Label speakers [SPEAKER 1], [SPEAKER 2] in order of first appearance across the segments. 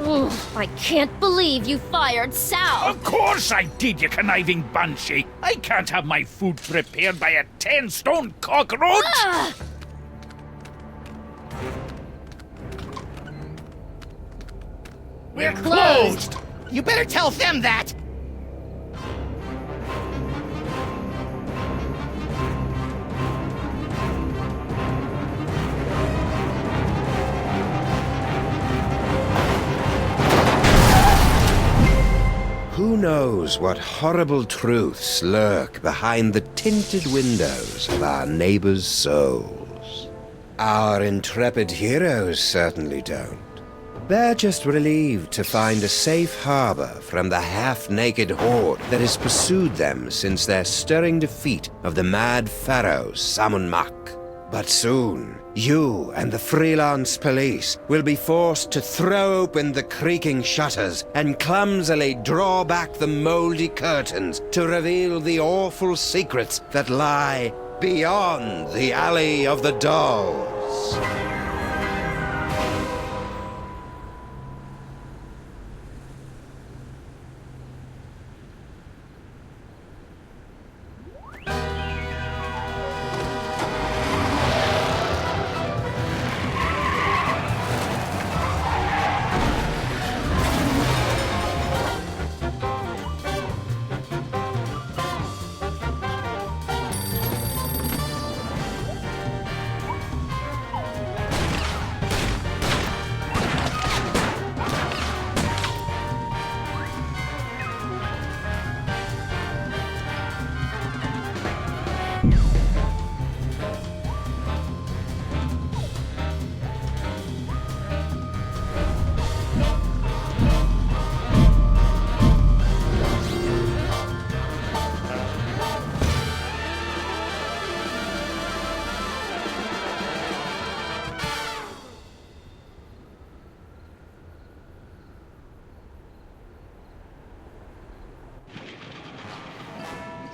[SPEAKER 1] Ugh, I can't believe you fired Sal!
[SPEAKER 2] Of course I did, you conniving banshee! I can't have my food prepared by a 10-stone cockroach!
[SPEAKER 1] Ah!
[SPEAKER 2] We're closed!
[SPEAKER 3] You better tell them that!
[SPEAKER 4] Who knows what horrible truths lurk behind the tinted windows of our neighbors' souls? Our intrepid heroes certainly don't. They're just relieved to find a safe harbor from the half-naked horde that has pursued them since their stirring defeat of the mad pharaoh Samunmak. But soon, you and the freelance police will be forced to throw open the creaking shutters and clumsily draw back the moldy curtains to reveal the awful secrets that lie beyond the Alley of the Dolls.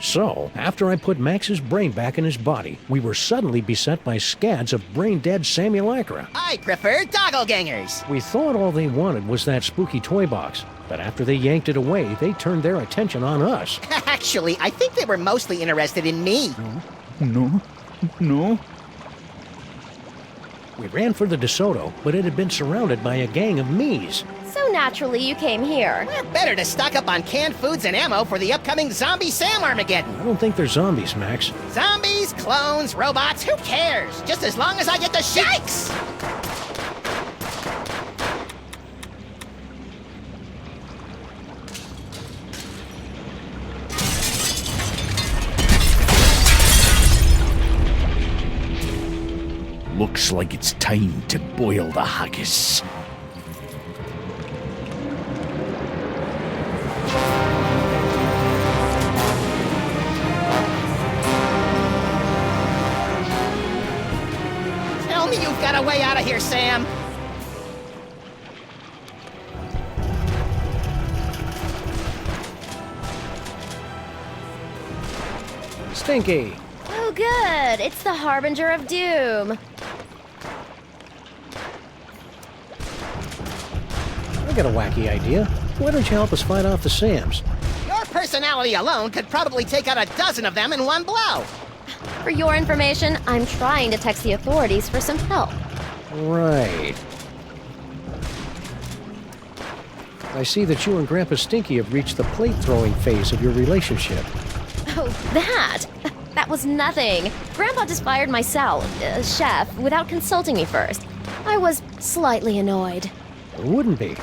[SPEAKER 5] So, after I put Max's brain back in his body, we were suddenly beset by scads of brain-dead simulacra.
[SPEAKER 3] I prefer doppelgangers.
[SPEAKER 5] We thought all they wanted was that spooky toy box, but after they yanked it away, they turned their attention on us.
[SPEAKER 3] Actually, I think they were mostly interested in me.
[SPEAKER 2] No.
[SPEAKER 5] We ran for the DeSoto, but it had been surrounded by a gang of me's.
[SPEAKER 1] So naturally you came here.
[SPEAKER 3] Better to stock up on canned foods and ammo for the upcoming Zombie Sam Armageddon.
[SPEAKER 5] I don't think they're zombies, Max.
[SPEAKER 3] Zombies, clones, robots, who cares? Just as long as I get the shakes!
[SPEAKER 2] Looks like it's time to boil the haggis.
[SPEAKER 3] Tell me you've got a way out of here, Sam.
[SPEAKER 5] Stinky!
[SPEAKER 1] Oh good, it's the Harbinger of Doom.
[SPEAKER 5] I got a wacky idea. Why don't you help us fight off the Sams?
[SPEAKER 3] Your personality alone could probably take out a dozen of them in one blow.
[SPEAKER 1] For your information, I'm trying to text the authorities for some help.
[SPEAKER 5] Right. I see that you and Grandpa Stinky have reached the plate-throwing phase of your relationship.
[SPEAKER 1] Oh, that? That was nothing. Grandpa just fired my chef, without consulting me first. I was slightly annoyed.
[SPEAKER 5] It wouldn't be.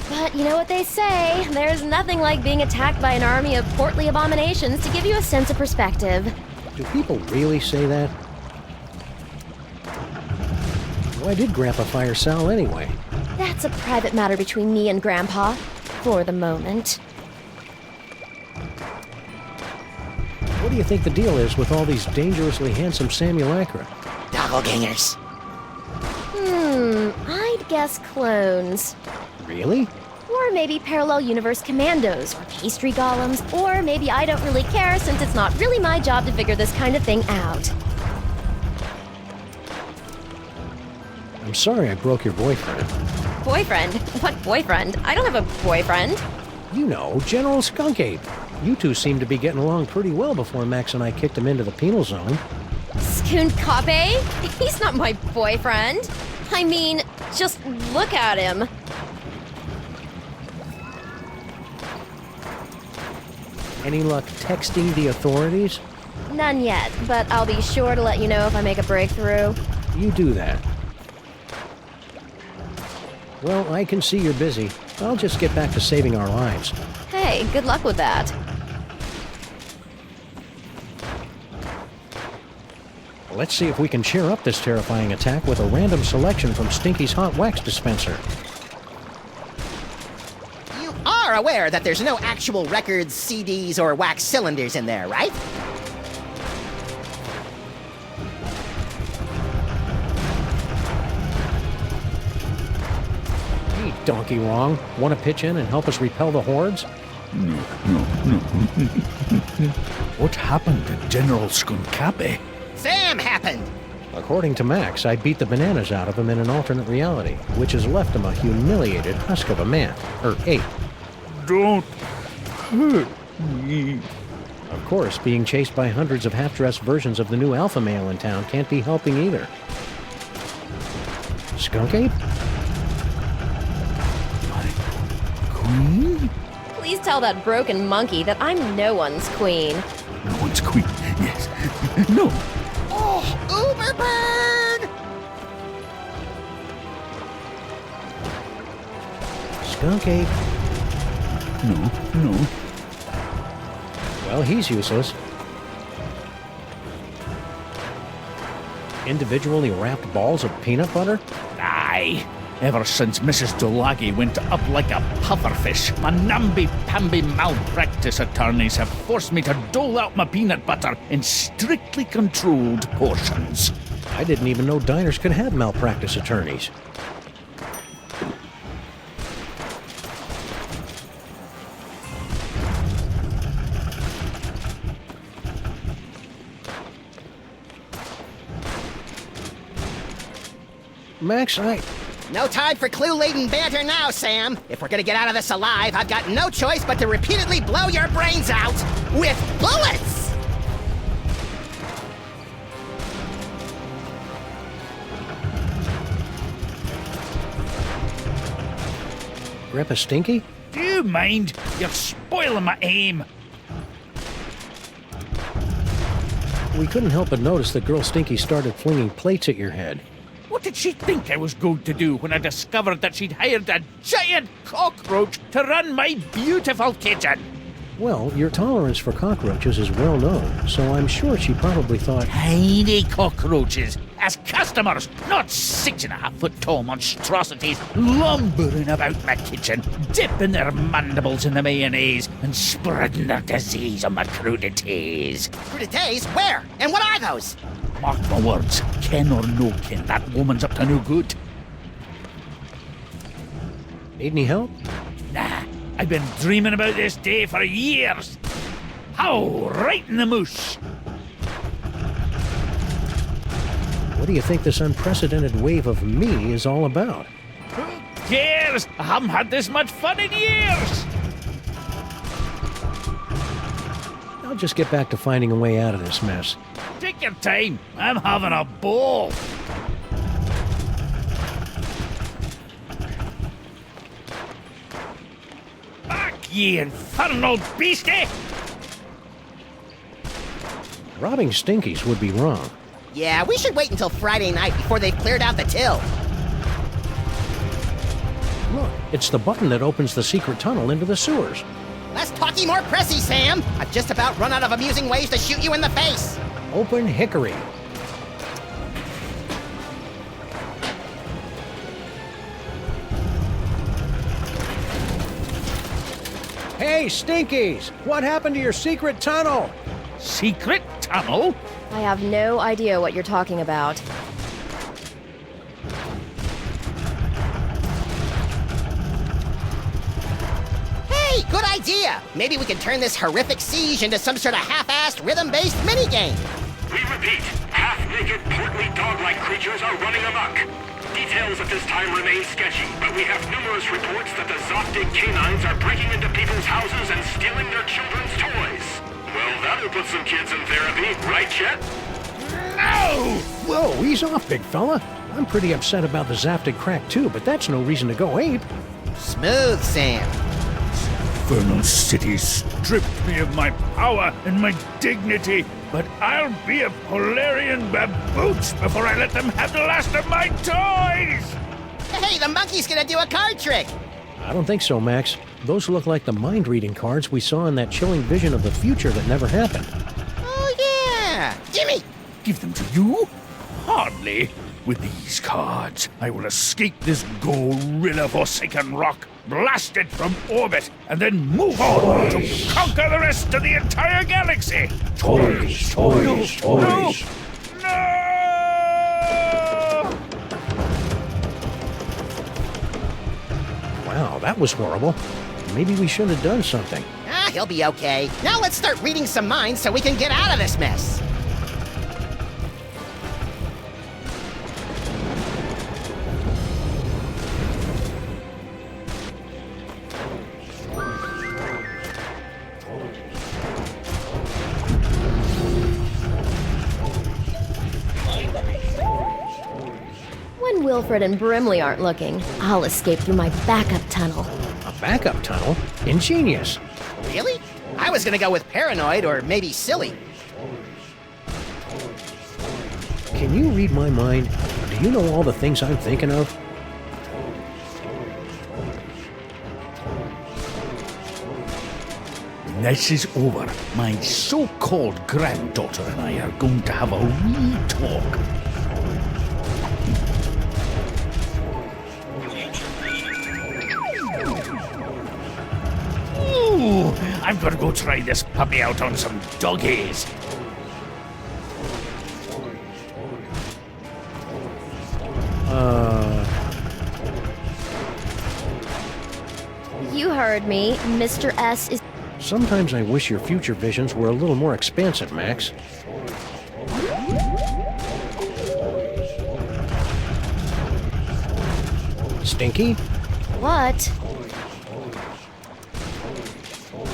[SPEAKER 1] But you know what they say, there's nothing like being attacked by an army of portly abominations to give you a sense of perspective.
[SPEAKER 5] Do people really say that? Why did Grandpa fire Sal anyway?
[SPEAKER 1] That's a private matter between me and Grandpa, for the moment.
[SPEAKER 5] What do you think the deal is with all these dangerously handsome simulacra?
[SPEAKER 3] Doppelgangers.
[SPEAKER 1] I'd guess clones.
[SPEAKER 5] Really?
[SPEAKER 1] Or maybe parallel universe commandos, or pastry golems, or maybe I don't really care since it's not really my job to figure this kind of thing out.
[SPEAKER 5] I'm sorry I broke your boyfriend.
[SPEAKER 1] Boyfriend? What boyfriend? I don't have a boyfriend.
[SPEAKER 5] You know, General Skunkape. You two seemed to be getting along pretty well before Max and I kicked him into the penal zone.
[SPEAKER 1] Skunkape? He's not my boyfriend. I mean, just look at him.
[SPEAKER 5] Any luck texting the authorities?
[SPEAKER 1] None yet, but I'll be sure to let you know if I make a breakthrough.
[SPEAKER 5] You do that. Well, I can see you're busy. I'll just get back to saving our lives.
[SPEAKER 1] Hey, good luck with that.
[SPEAKER 5] Let's see if we can cheer up this terrifying attack with a random selection from Stinky's hot wax dispenser.
[SPEAKER 3] You are aware that there's no actual records, CDs, or wax cylinders in there, right?
[SPEAKER 5] Hey, Donkey Wrong. Want to pitch in and help us repel the hordes?
[SPEAKER 2] No. What happened to General Skunkape?
[SPEAKER 3] Sam happened!
[SPEAKER 5] According to Max, I beat the bananas out of him in an alternate reality, which has left him a humiliated husk of a man. Or ape.
[SPEAKER 2] Don't hurt me.
[SPEAKER 5] Of course, being chased by hundreds of half-dressed versions of the new alpha male in town can't be helping either. Skunkape?
[SPEAKER 2] Queen?
[SPEAKER 1] Please tell that broken monkey that I'm no one's queen.
[SPEAKER 2] No one's queen. Yes. No.
[SPEAKER 3] Oh, Uberbird!
[SPEAKER 5] Skunkape.
[SPEAKER 2] No.
[SPEAKER 5] Well, he's useless. Individually wrapped balls of peanut butter?
[SPEAKER 2] Aye. Ever since Mrs. Dolagi went up like a pufferfish, my namby-pamby malpractice attorneys have forced me to dole out my peanut butter in strictly controlled portions.
[SPEAKER 5] I didn't even know diners could have malpractice attorneys. Max,
[SPEAKER 3] No time for clue-laden banter now, Sam. If we're gonna get out of this alive, I've got no choice but to repeatedly blow your brains out with bullets!
[SPEAKER 5] Grandpa Stinky?
[SPEAKER 2] Do you mind? You're spoiling my aim.
[SPEAKER 5] We couldn't help but notice that girl Stinky started flinging plates at your head.
[SPEAKER 2] What did she think I was going to do when I discovered that she'd hired a giant cockroach to run my beautiful kitchen?
[SPEAKER 5] Well, your tolerance for cockroaches is well known, so I'm sure she probably thought,
[SPEAKER 2] Tiny cockroaches as customers, not 6.5-foot tall monstrosities lumbering about my kitchen, dipping their mandibles in the mayonnaise and spreading their disease on my crudités.
[SPEAKER 3] Crudités? Where? And what are those?
[SPEAKER 2] Mark my words, ken or no ken, that woman's up to no good.
[SPEAKER 5] need any help?
[SPEAKER 2] Nah, I've been dreaming about this day for years. How right in the moose.
[SPEAKER 5] What do you think this unprecedented wave of me is all about?
[SPEAKER 2] Who cares? I haven't had this much fun in years.
[SPEAKER 5] I'll just get back to finding a way out of this mess.
[SPEAKER 2] Take your time. I'm having a ball. Back, ye infernal beastie!
[SPEAKER 5] Robbing Stinkies would be wrong.
[SPEAKER 3] Yeah, we should wait until Friday night before they've cleared out the till.
[SPEAKER 5] Look, it's the button that opens the secret tunnel into the sewers.
[SPEAKER 3] Less talky, more pressy, Sam. I've just about run out of amusing ways to shoot you in the face.
[SPEAKER 5] Open hickory. Hey, Stinkies! What happened to your secret tunnel?
[SPEAKER 2] Secret tunnel?
[SPEAKER 1] I have no idea what you're talking about.
[SPEAKER 3] Hey, good idea. Maybe we can turn this horrific siege into some sort of half-assed, rhythm-based minigame.
[SPEAKER 6] We repeat, half-naked, portly dog-like creatures are running amok. Details at this time remain sketchy, but we have numerous reports that the Zoptic canines are breaking into people's houses and stealing their children's toys. Well, that'll put some kids in therapy, right, Chet?
[SPEAKER 2] No!
[SPEAKER 5] Whoa, ease off, big fella. I'm pretty upset about the Zaptic crack too, but that's no reason to go ape.
[SPEAKER 3] Smooth, Sam.
[SPEAKER 2] Infernal city stripped me of my power and my dignity, but I'll be a Polarian baboots before I let them have the last of my toys!
[SPEAKER 3] Hey, the monkey's gonna do a card trick!
[SPEAKER 5] I don't think so, Max. Those look like the mind-reading cards we saw in that chilling vision of the future that never happened.
[SPEAKER 3] Oh, yeah! Gimme!
[SPEAKER 2] Give them to you? Hardly. With these cards, I will escape this gorilla-forsaken rock, blast it from orbit, and then move on to conquer the rest of the entire galaxy!
[SPEAKER 5] Toys, toys, toys.
[SPEAKER 2] No!
[SPEAKER 5] Wow, that was horrible. Maybe we should have done something.
[SPEAKER 3] Ah, he'll be okay. Now let's start reading some minds so we can get out of this mess.
[SPEAKER 1] When Wilfred and Brimley aren't looking, I'll escape through my backup tunnel.
[SPEAKER 5] A backup tunnel? Ingenious.
[SPEAKER 3] Really? I was gonna go with paranoid or maybe silly.
[SPEAKER 5] Can you read my mind? Do you know all the things I'm thinking of?
[SPEAKER 2] When this is over, my so-called granddaughter and I are going to have a wee talk. Ooh, I've got to go try this puppy out on some doggies.
[SPEAKER 1] You heard me. Mr. S is...
[SPEAKER 5] Sometimes I wish your future visions were a little more expansive, Max. Stinky?
[SPEAKER 1] What?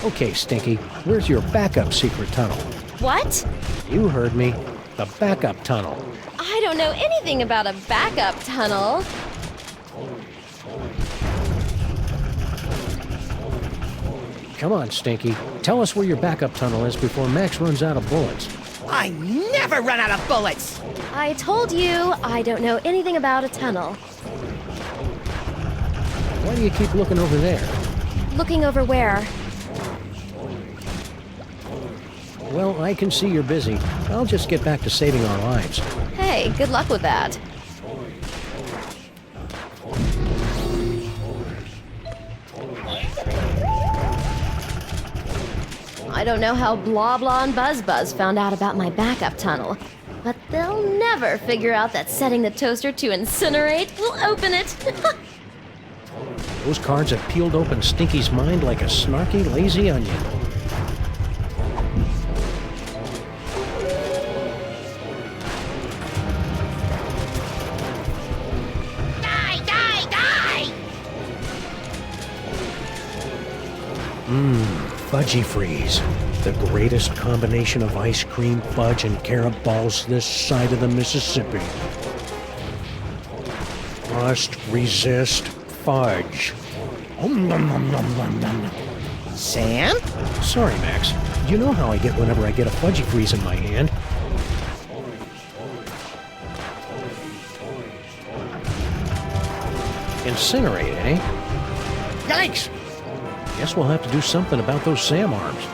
[SPEAKER 5] Okay, Stinky, where's your backup secret tunnel?
[SPEAKER 1] What?
[SPEAKER 5] You heard me. The backup tunnel.
[SPEAKER 1] I don't know anything about a backup tunnel.
[SPEAKER 5] Come on, Stinky. Tell us where your backup tunnel is before Max runs out of bullets.
[SPEAKER 3] I never run out of bullets!
[SPEAKER 1] I told you I don't know anything about a tunnel.
[SPEAKER 5] Why do you keep looking over there?
[SPEAKER 1] Looking over where?
[SPEAKER 5] Well, I can see you're busy. I'll just get back to saving our lives.
[SPEAKER 1] Hey, good luck with that. I don't know how Blah Blah and Buzz Buzz found out about my backup tunnel, but they'll never figure out that setting the toaster to incinerate will open it.
[SPEAKER 5] Those cards have peeled open Stinky's mind like a snarky, lazy onion.
[SPEAKER 3] Die, die, die!
[SPEAKER 5] Fudgy Freeze. The greatest combination of ice cream, fudge, and carob balls this side of the Mississippi. Must resist fudge. Nom, nom, nom, nom, nom.
[SPEAKER 3] Sam?
[SPEAKER 5] Sorry, Max. You know how I get whenever I get a Fudgy Freeze in my hand. Incinerate, eh? Yikes! Guess we'll have to do something about those Sam arms.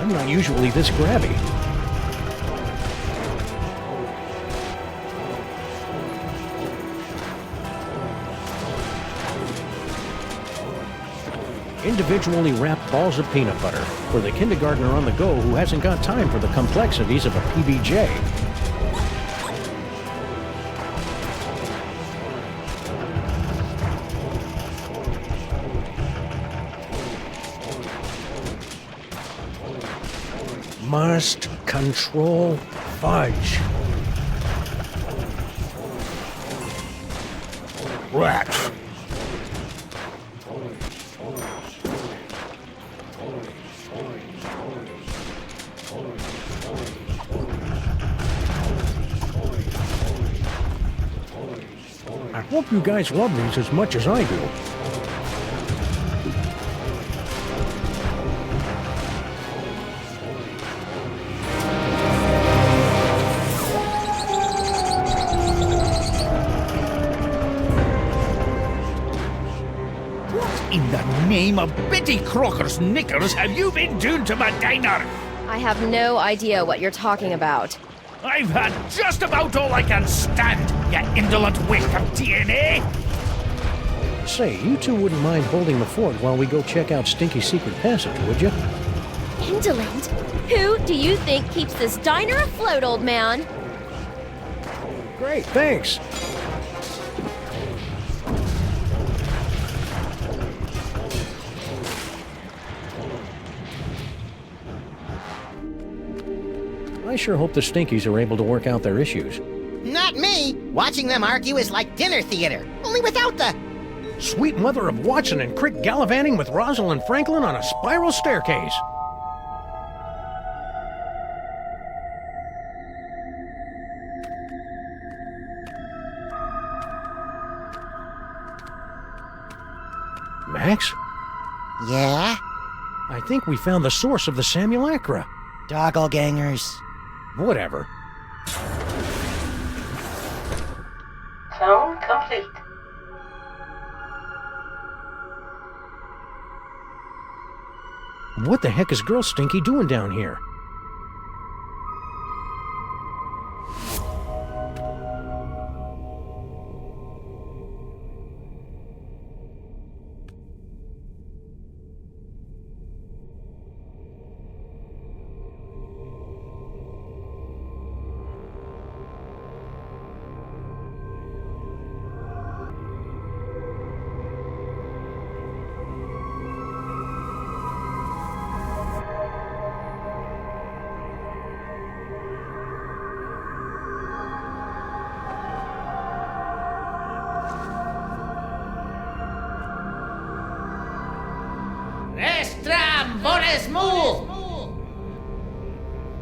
[SPEAKER 5] I'm not usually this grabby. Individually wrapped balls of peanut butter for the kindergartner on the go who hasn't got time for the complexities of a PBJ. Must control fudge.
[SPEAKER 2] Rats.
[SPEAKER 5] I hope you guys love these as much as I do.
[SPEAKER 2] In the name of Betty Crocker's knickers have you been doing to my diner?
[SPEAKER 1] I have no idea what you're talking about.
[SPEAKER 2] I've had just about all I can stand, you indolent waste of DNA!
[SPEAKER 5] Say, you two wouldn't mind holding the fort while we go check out Stinky's secret passage, would you?
[SPEAKER 1] Indolent? Who do you think keeps this diner afloat, old man?
[SPEAKER 5] Great, thanks. I sure hope the Stinkies are able to work out their issues.
[SPEAKER 3] Not me! Watching them argue is like dinner theater, only without the...
[SPEAKER 5] Sweet mother of Watson and Crick gallivanting with Rosalind Franklin on a spiral staircase. Max?
[SPEAKER 3] Yeah?
[SPEAKER 5] I think we found the source of the Simulacra.
[SPEAKER 3] Doppelgangers.
[SPEAKER 5] Whatever.
[SPEAKER 7] Clone complete.
[SPEAKER 5] What the heck is Girl Stinky doing down here?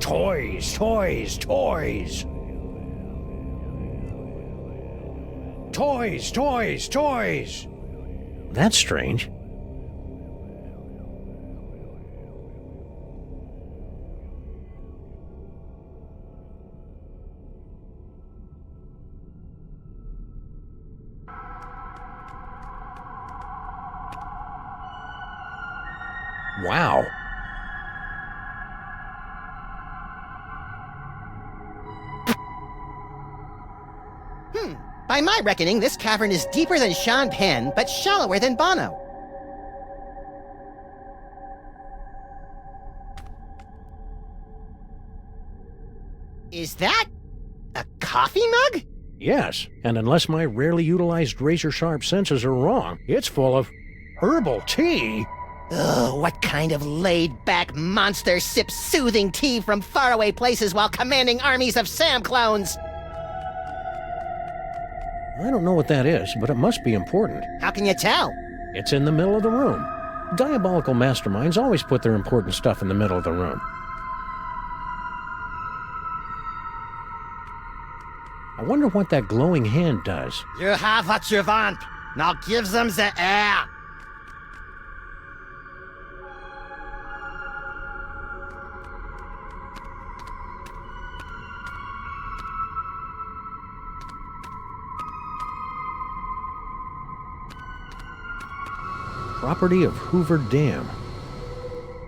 [SPEAKER 5] Toys, toys, toys. Toys, toys, toys. That's strange. Wow.
[SPEAKER 3] By my reckoning, this cavern is deeper than Sean Penn, but shallower than Bono. Is that a coffee mug?
[SPEAKER 5] Yes, and unless my rarely utilized razor-sharp senses are wrong, it's full of herbal tea.
[SPEAKER 3] Ugh, what kind of laid-back monster sips soothing tea from faraway places while commanding armies of Sam clones?
[SPEAKER 5] I don't know what that is, but it must be important.
[SPEAKER 3] How can you tell?
[SPEAKER 5] It's in the middle of the room. Diabolical masterminds always put their important stuff in the middle of the room. I wonder what that glowing hand does.
[SPEAKER 3] You have what you want. Now give them the air.
[SPEAKER 5] Property of Hoover Dam.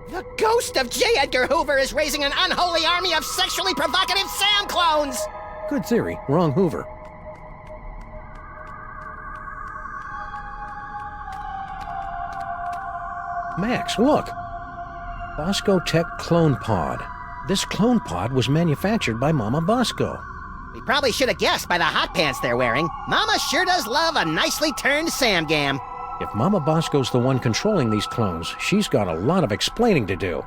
[SPEAKER 3] The ghost of J. Edgar Hoover is raising an unholy army of sexually provocative Sam clones!
[SPEAKER 5] Good theory. Wrong Hoover. Max, look. Bosco Tech Clone Pod. This clone pod was manufactured by Mama Bosco.
[SPEAKER 3] We probably should have guessed by the hot pants they're wearing. Mama sure does love a nicely turned Sam Gam.
[SPEAKER 5] If Mama Bosco's the one controlling these clones, she's got a lot of explaining to do.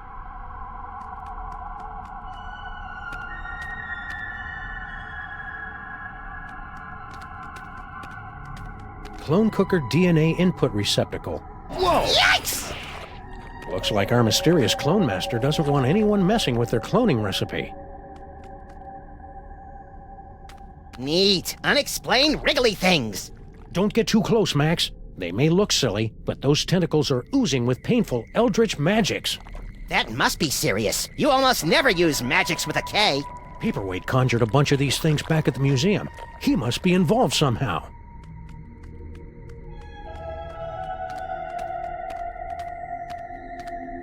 [SPEAKER 5] clone cooker DNA input receptacle.
[SPEAKER 2] Whoa!
[SPEAKER 3] Yikes!
[SPEAKER 5] Looks like our mysterious clone master doesn't want anyone messing with their cloning recipe.
[SPEAKER 3] Neat. Unexplained wriggly things.
[SPEAKER 5] Don't get too close, Max. They may look silly, but those tentacles are oozing with painful eldritch magics.
[SPEAKER 3] That must be serious. You almost never use magics with a K.
[SPEAKER 5] Paperweight conjured a bunch of these things back at the museum. He must be involved somehow.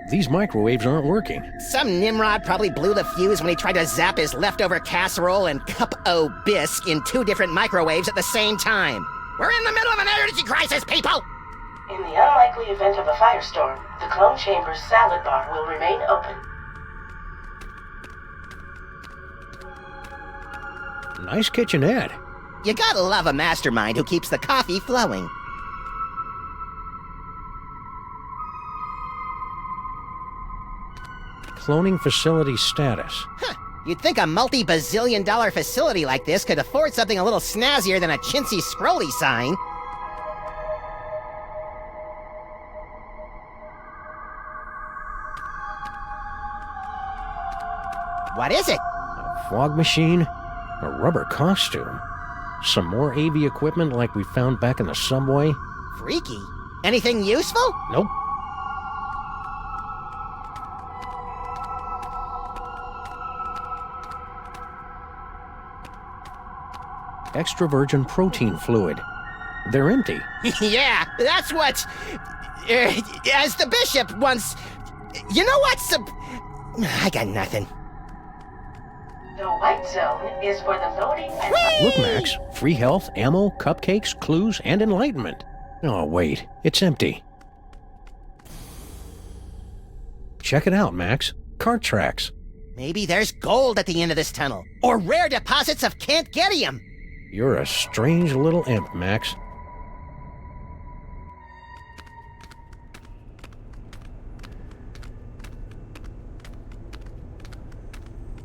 [SPEAKER 5] These microwaves aren't working.
[SPEAKER 3] Some Nimrod probably blew the fuse when he tried to zap his leftover casserole and cup-o bisque in 2 different microwaves at the same time. We're in the middle of an energy crisis, people!
[SPEAKER 7] In the unlikely event of a firestorm, the clone chamber's salad bar will remain open.
[SPEAKER 5] Nice kitchenette.
[SPEAKER 3] You gotta love a mastermind who keeps the coffee flowing.
[SPEAKER 5] Cloning facility status.
[SPEAKER 3] Huh. You'd think a multi-bazillion-dollar facility like this could afford something a little snazzier than a chintzy scrolly sign. What is it?
[SPEAKER 5] A fog machine, a rubber costume, some more AV equipment like we found back in the subway.
[SPEAKER 3] Freaky. Anything useful?
[SPEAKER 5] Nope. Extra virgin protein fluid. They're empty.
[SPEAKER 3] Yeah, that's what... as the bishop once... You know what's... I got nothing.
[SPEAKER 7] The white zone is for the loading and...
[SPEAKER 5] Look, Max. Free health, ammo, cupcakes, clues, and enlightenment. Oh, wait. It's empty. Check it out, Max. Cart tracks.
[SPEAKER 3] Maybe there's gold at the end of this tunnel. Or rare deposits of Cantgetium.
[SPEAKER 5] You're a strange little imp, Max.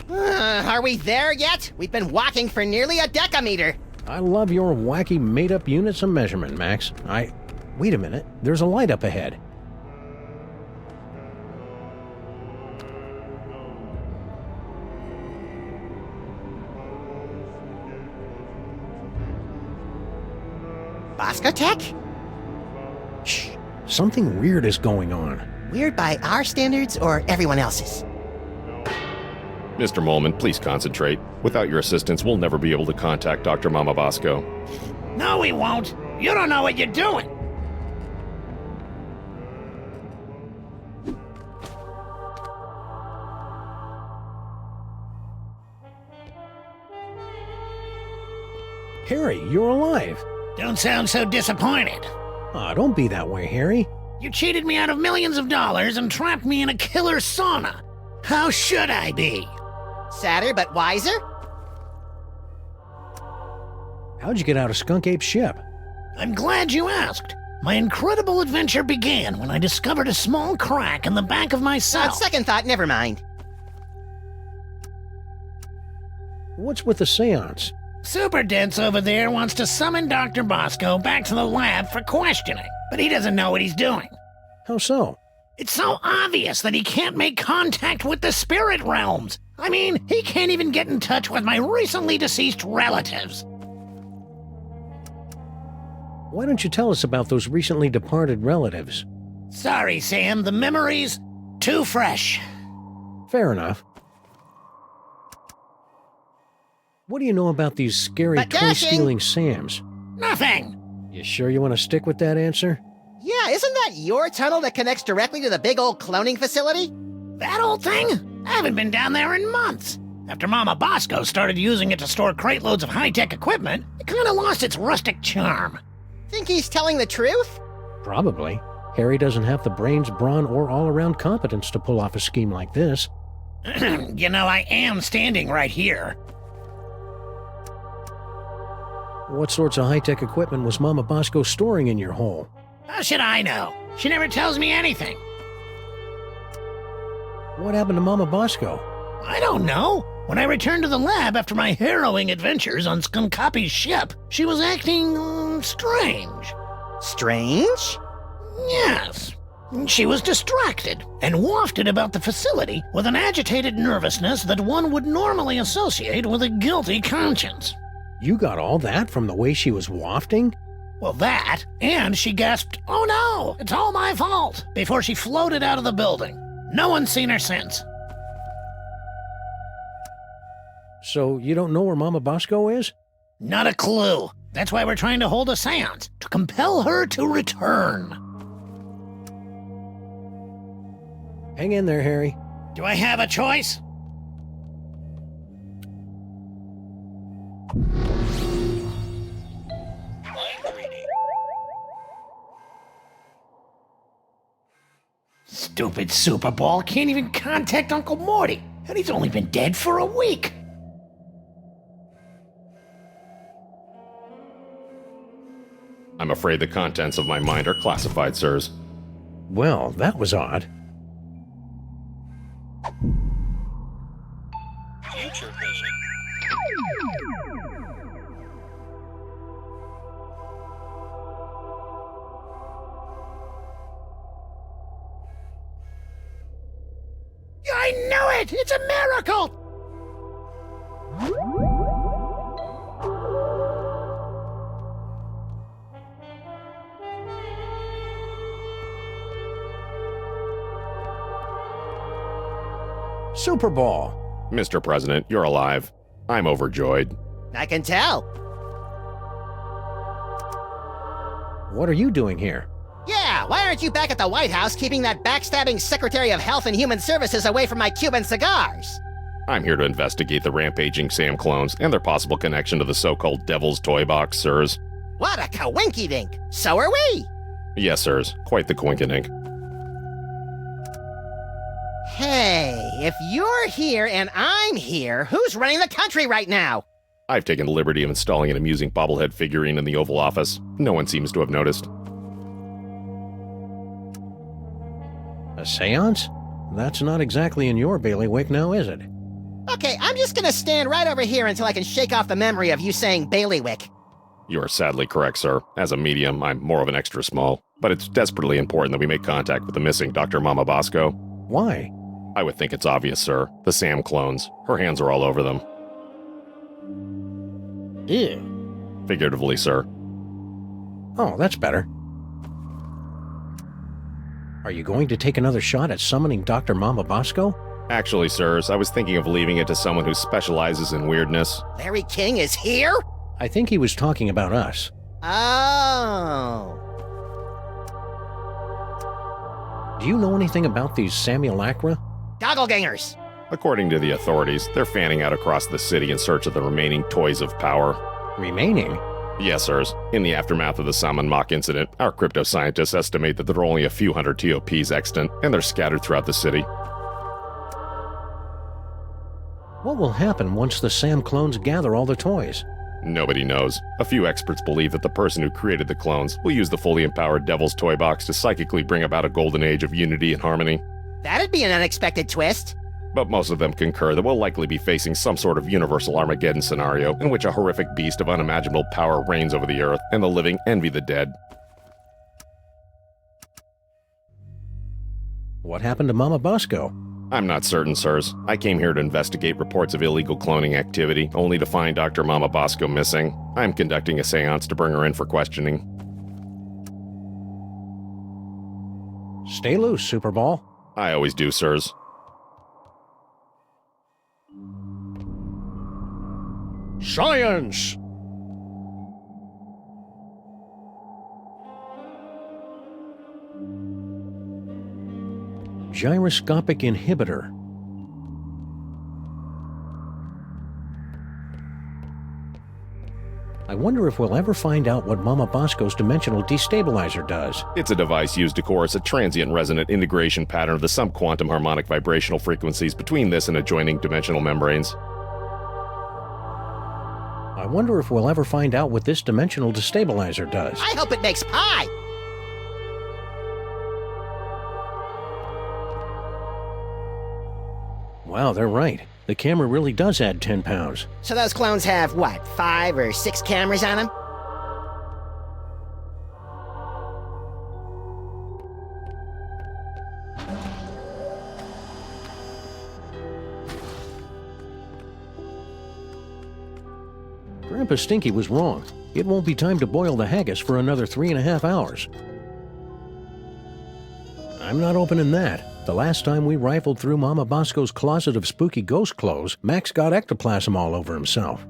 [SPEAKER 3] Are we there yet? We've been walking for nearly a decameter.
[SPEAKER 5] I love your wacky made-up units of measurement, Max. Wait a minute. There's a light up ahead.
[SPEAKER 3] Boscotech?
[SPEAKER 5] Shh. Something weird is going on.
[SPEAKER 3] Weird by our standards or everyone else's?
[SPEAKER 8] Mr. Molman, please concentrate. Without your assistance, we'll never be able to contact Dr. Mama Bosco.
[SPEAKER 2] No, we won't. You don't know what you're doing.
[SPEAKER 5] Harry, you're alive.
[SPEAKER 2] Don't sound so disappointed.
[SPEAKER 5] Aw, don't be that way, Harry.
[SPEAKER 2] You cheated me out of millions of dollars and trapped me in a killer sauna. How should I be?
[SPEAKER 3] Sadder but wiser?
[SPEAKER 5] How'd you get out of Skunkape's ship?
[SPEAKER 2] I'm glad you asked. My incredible adventure began when I discovered a small crack in the back of my
[SPEAKER 3] On
[SPEAKER 2] cell.
[SPEAKER 3] second thought, never mind.
[SPEAKER 5] What's with the seance?
[SPEAKER 2] Super Dense over there wants to summon Dr. Bosco back to the lab for questioning, but he doesn't know what he's doing.
[SPEAKER 5] How so?
[SPEAKER 2] It's so obvious that he can't make contact with the spirit realms. I mean, he can't even get in touch with my recently deceased relatives.
[SPEAKER 5] Why don't you tell us about those recently departed relatives?
[SPEAKER 2] Sorry, Sam, the memories too fresh.
[SPEAKER 5] Fair enough. What do you know about these scary
[SPEAKER 3] But dashing!
[SPEAKER 5] toy-stealing Sams?
[SPEAKER 2] Nothing.
[SPEAKER 5] You sure you want to stick with that answer?
[SPEAKER 3] Yeah, isn't that your tunnel that connects directly to the big old cloning facility?
[SPEAKER 2] That old thing? I haven't been down there in months. After Mama Bosco started using it to store crate loads of high-tech equipment, it kind of lost its rustic charm.
[SPEAKER 3] Think he's telling the truth?
[SPEAKER 5] Probably. Harry doesn't have the brains, brawn, or all-around competence to pull off a scheme like this.
[SPEAKER 2] You know, I am standing right here.
[SPEAKER 5] What sorts of high-tech equipment was Mama Bosco storing in your hole?
[SPEAKER 2] How should I know? She never tells me anything.
[SPEAKER 5] What happened to Mama Bosco?
[SPEAKER 2] I don't know. When I returned to the lab after my harrowing adventures on Skunkape's ship, she was acting strange.
[SPEAKER 3] Strange?
[SPEAKER 9] Yes. She was distracted and wafted about the facility with an agitated nervousness that one would normally associate with a guilty conscience.
[SPEAKER 5] You got all that from the way she was wafting?
[SPEAKER 9] Well, that, and she gasped, "Oh no, it's all my fault," before she floated out of the building. No one's seen her since.
[SPEAKER 5] So you don't know where Mama Bosco is?
[SPEAKER 9] Not a clue. That's why we're trying to hold a seance, to compel her to return.
[SPEAKER 5] Hang in there, Harry.
[SPEAKER 9] Do I have a choice? Stupid Super Ball can't even contact Uncle Morty, and he's only been dead for a week.
[SPEAKER 8] I'm afraid the contents of my mind are classified, sirs.
[SPEAKER 5] Well, that was odd.
[SPEAKER 10] Future vision.
[SPEAKER 9] I knew it! It's a miracle!
[SPEAKER 5] Super Ball.
[SPEAKER 8] Mr. President, you're alive. I'm overjoyed.
[SPEAKER 3] I can tell.
[SPEAKER 5] What are you doing here?
[SPEAKER 3] Yeah, why aren't you back at the White House keeping that backstabbing Secretary of Health and Human Services away from my Cuban cigars?
[SPEAKER 8] I'm here to investigate the rampaging Sam clones and their possible connection to the so-called Devil's Toy Box, sirs.
[SPEAKER 3] What a coinky-dink! So are we!
[SPEAKER 8] Yes, sirs. Quite the coinkydink.
[SPEAKER 3] Hey, if you're here and I'm here, who's running the country right now?
[SPEAKER 8] I've taken the liberty of installing an amusing bobblehead figurine in the Oval Office. No one seems to have noticed.
[SPEAKER 5] A seance? That's not exactly in your bailiwick now, is it?
[SPEAKER 3] Okay, I'm just gonna stand right over here until I can shake off the memory of you saying bailiwick.
[SPEAKER 8] You are sadly correct, sir. As a medium, I'm more of an extra small. But it's desperately important that we make contact with the missing Dr. Mama Bosco.
[SPEAKER 5] Why?
[SPEAKER 8] I would think it's obvious, sir. The Sam clones. Her hands are all over them.
[SPEAKER 5] Ew.
[SPEAKER 8] Figuratively, sir.
[SPEAKER 5] Oh, that's better. Are you going to take another shot at summoning Dr. Mama Bosco?
[SPEAKER 8] Actually, sirs, I was thinking of leaving it to someone who specializes in weirdness.
[SPEAKER 3] Larry King is here?
[SPEAKER 5] I think he was talking about us.
[SPEAKER 3] Oh.
[SPEAKER 5] Do you know anything about these simulacra?
[SPEAKER 3] Doppelgangers.
[SPEAKER 8] According to the authorities, they're fanning out across the city in search of the remaining toys of power.
[SPEAKER 5] Remaining?
[SPEAKER 8] Yes, sirs. In the aftermath of the Salmon Mock incident, our crypto scientists estimate that there are only a few hundred TOPs extant, and they're scattered throughout the city.
[SPEAKER 5] What will happen once the Sam clones gather all the toys?
[SPEAKER 8] Nobody knows. A few experts believe that the person who created the clones will use the fully empowered Devil's Toy Box to psychically bring about a golden age of unity and harmony.
[SPEAKER 3] That'd be an unexpected twist.
[SPEAKER 8] But most of them concur that we'll likely be facing some sort of universal Armageddon scenario in which a horrific beast of unimaginable power reigns over the earth, and the living envy the dead.
[SPEAKER 5] What happened to Mama Bosco?
[SPEAKER 8] I'm not certain, sirs. I came here to investigate reports of illegal cloning activity, only to find Dr. Mama Bosco missing. I'm conducting a seance to bring her in for questioning.
[SPEAKER 5] Stay loose, Super Ball.
[SPEAKER 8] I always do, sirs.
[SPEAKER 5] Science! Gyroscopic inhibitor. I wonder if we'll ever find out what Mama Bosco's dimensional destabilizer does.
[SPEAKER 8] It's a device used to coerce a transient resonant integration pattern of the subquantum harmonic vibrational frequencies between this and adjoining dimensional membranes.
[SPEAKER 5] I wonder if we'll ever find out what this dimensional destabilizer does.
[SPEAKER 3] I hope it makes pie.
[SPEAKER 5] Wow, they're right. The camera really does add 10 pounds.
[SPEAKER 3] So those clones have, what, 5 or 6 cameras on them?
[SPEAKER 5] Grandpa Stinky was wrong. It won't be time to boil the haggis for another 3.5 hours. I'm not opening that. The last time we rifled through Mama Bosco's closet of spooky ghost clothes, Max got ectoplasm all over himself.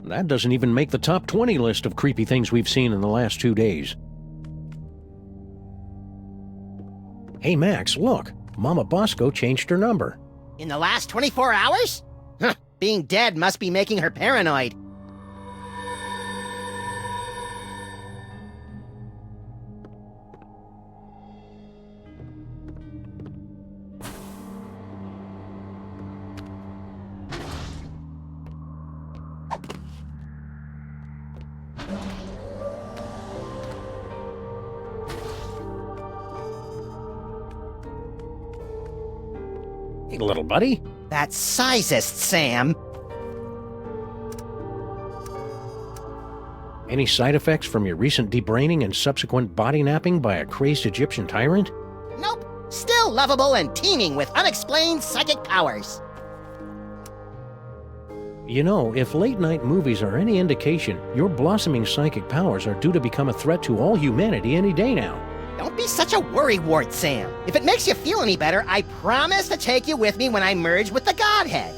[SPEAKER 5] That doesn't even make the top 20 list of creepy things we've seen in the last 2 days. Hey Max, look! Mama Bosco changed her number.
[SPEAKER 3] In the last 24 hours? Huh, being dead must be making her paranoid.
[SPEAKER 5] Hey, little buddy.
[SPEAKER 3] That's sizest, Sam.
[SPEAKER 5] Any side effects from your recent debraining and subsequent body napping by a crazed Egyptian tyrant?
[SPEAKER 3] Nope. Still lovable and teeming with unexplained psychic powers.
[SPEAKER 5] You know, if late-night movies are any indication, your blossoming psychic powers are due to become a threat to all humanity any day now.
[SPEAKER 3] Don't be such a worrywart, Sam. If it makes you feel any better, I promise to take you with me when I merge with the Godhead.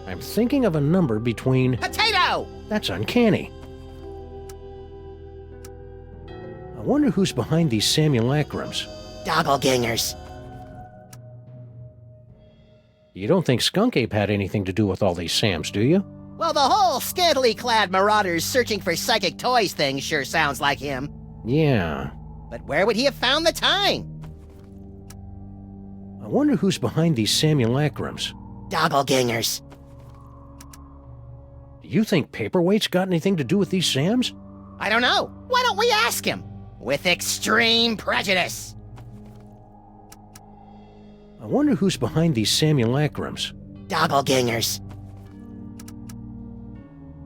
[SPEAKER 5] I'm thinking of a number between...
[SPEAKER 3] Potato!
[SPEAKER 5] That's uncanny. I wonder who's behind these simulacrums.
[SPEAKER 3] Doppelgangers.
[SPEAKER 5] You don't think Skunkape had anything to do with all these Sams, do you?
[SPEAKER 3] Well, the whole scantily clad marauders searching for psychic toys thing sure sounds like him.
[SPEAKER 5] Yeah.
[SPEAKER 3] But where would he have found the time?
[SPEAKER 5] I wonder who's behind these simulacrums.
[SPEAKER 3] Doppelgangers.
[SPEAKER 5] Do you think Paperweight's got anything to do with these Sams?
[SPEAKER 3] I don't know. Why don't we ask him? With extreme prejudice.
[SPEAKER 5] I wonder who's behind these simulacrums.
[SPEAKER 3] Doppelgangers.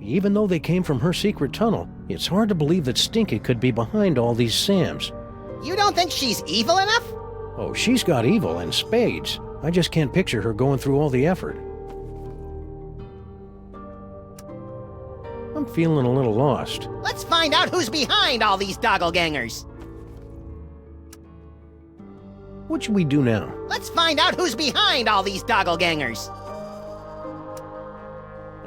[SPEAKER 5] Even though they came from her secret tunnel, it's hard to believe that Stinky could be behind all these Sams.
[SPEAKER 3] You don't think she's evil enough?
[SPEAKER 5] Oh, she's got evil in spades. I just can't picture her going through all the effort. I'm feeling a little lost.
[SPEAKER 3] Let's find out who's behind all these doppelgangers.
[SPEAKER 5] What should we do now?
[SPEAKER 3] Let's find out who's behind all these doppelgangers.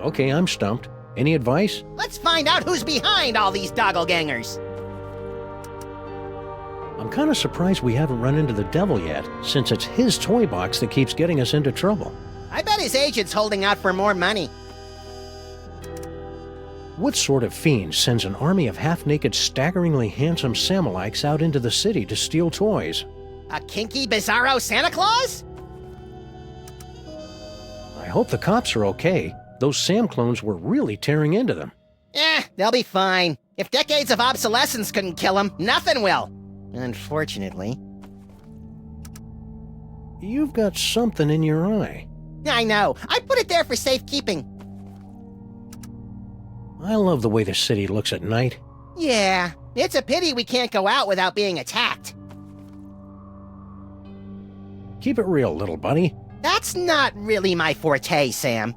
[SPEAKER 5] Okay, I'm stumped. Any advice?
[SPEAKER 3] Let's find out who's behind all these doppelgangers.
[SPEAKER 5] I'm kind of surprised we haven't run into the devil yet, since it's his toy box that keeps getting us into trouble.
[SPEAKER 3] I bet his agent's holding out for more money.
[SPEAKER 5] What sort of fiend sends an army of half-naked, staggeringly handsome Samilikes out into the city to steal toys?
[SPEAKER 3] A kinky, bizarro Santa Claus?
[SPEAKER 5] I hope the cops are okay. Those Sam clones were really tearing into them.
[SPEAKER 3] They'll be fine. If decades of obsolescence couldn't kill them, nothing will. Unfortunately.
[SPEAKER 5] You've got something in your eye.
[SPEAKER 3] I know. I put it there for safekeeping.
[SPEAKER 5] I love the way the city looks at night.
[SPEAKER 3] Yeah, it's a pity we can't go out without being attacked.
[SPEAKER 5] Keep it real, little buddy.
[SPEAKER 3] That's not really my forte, Sam.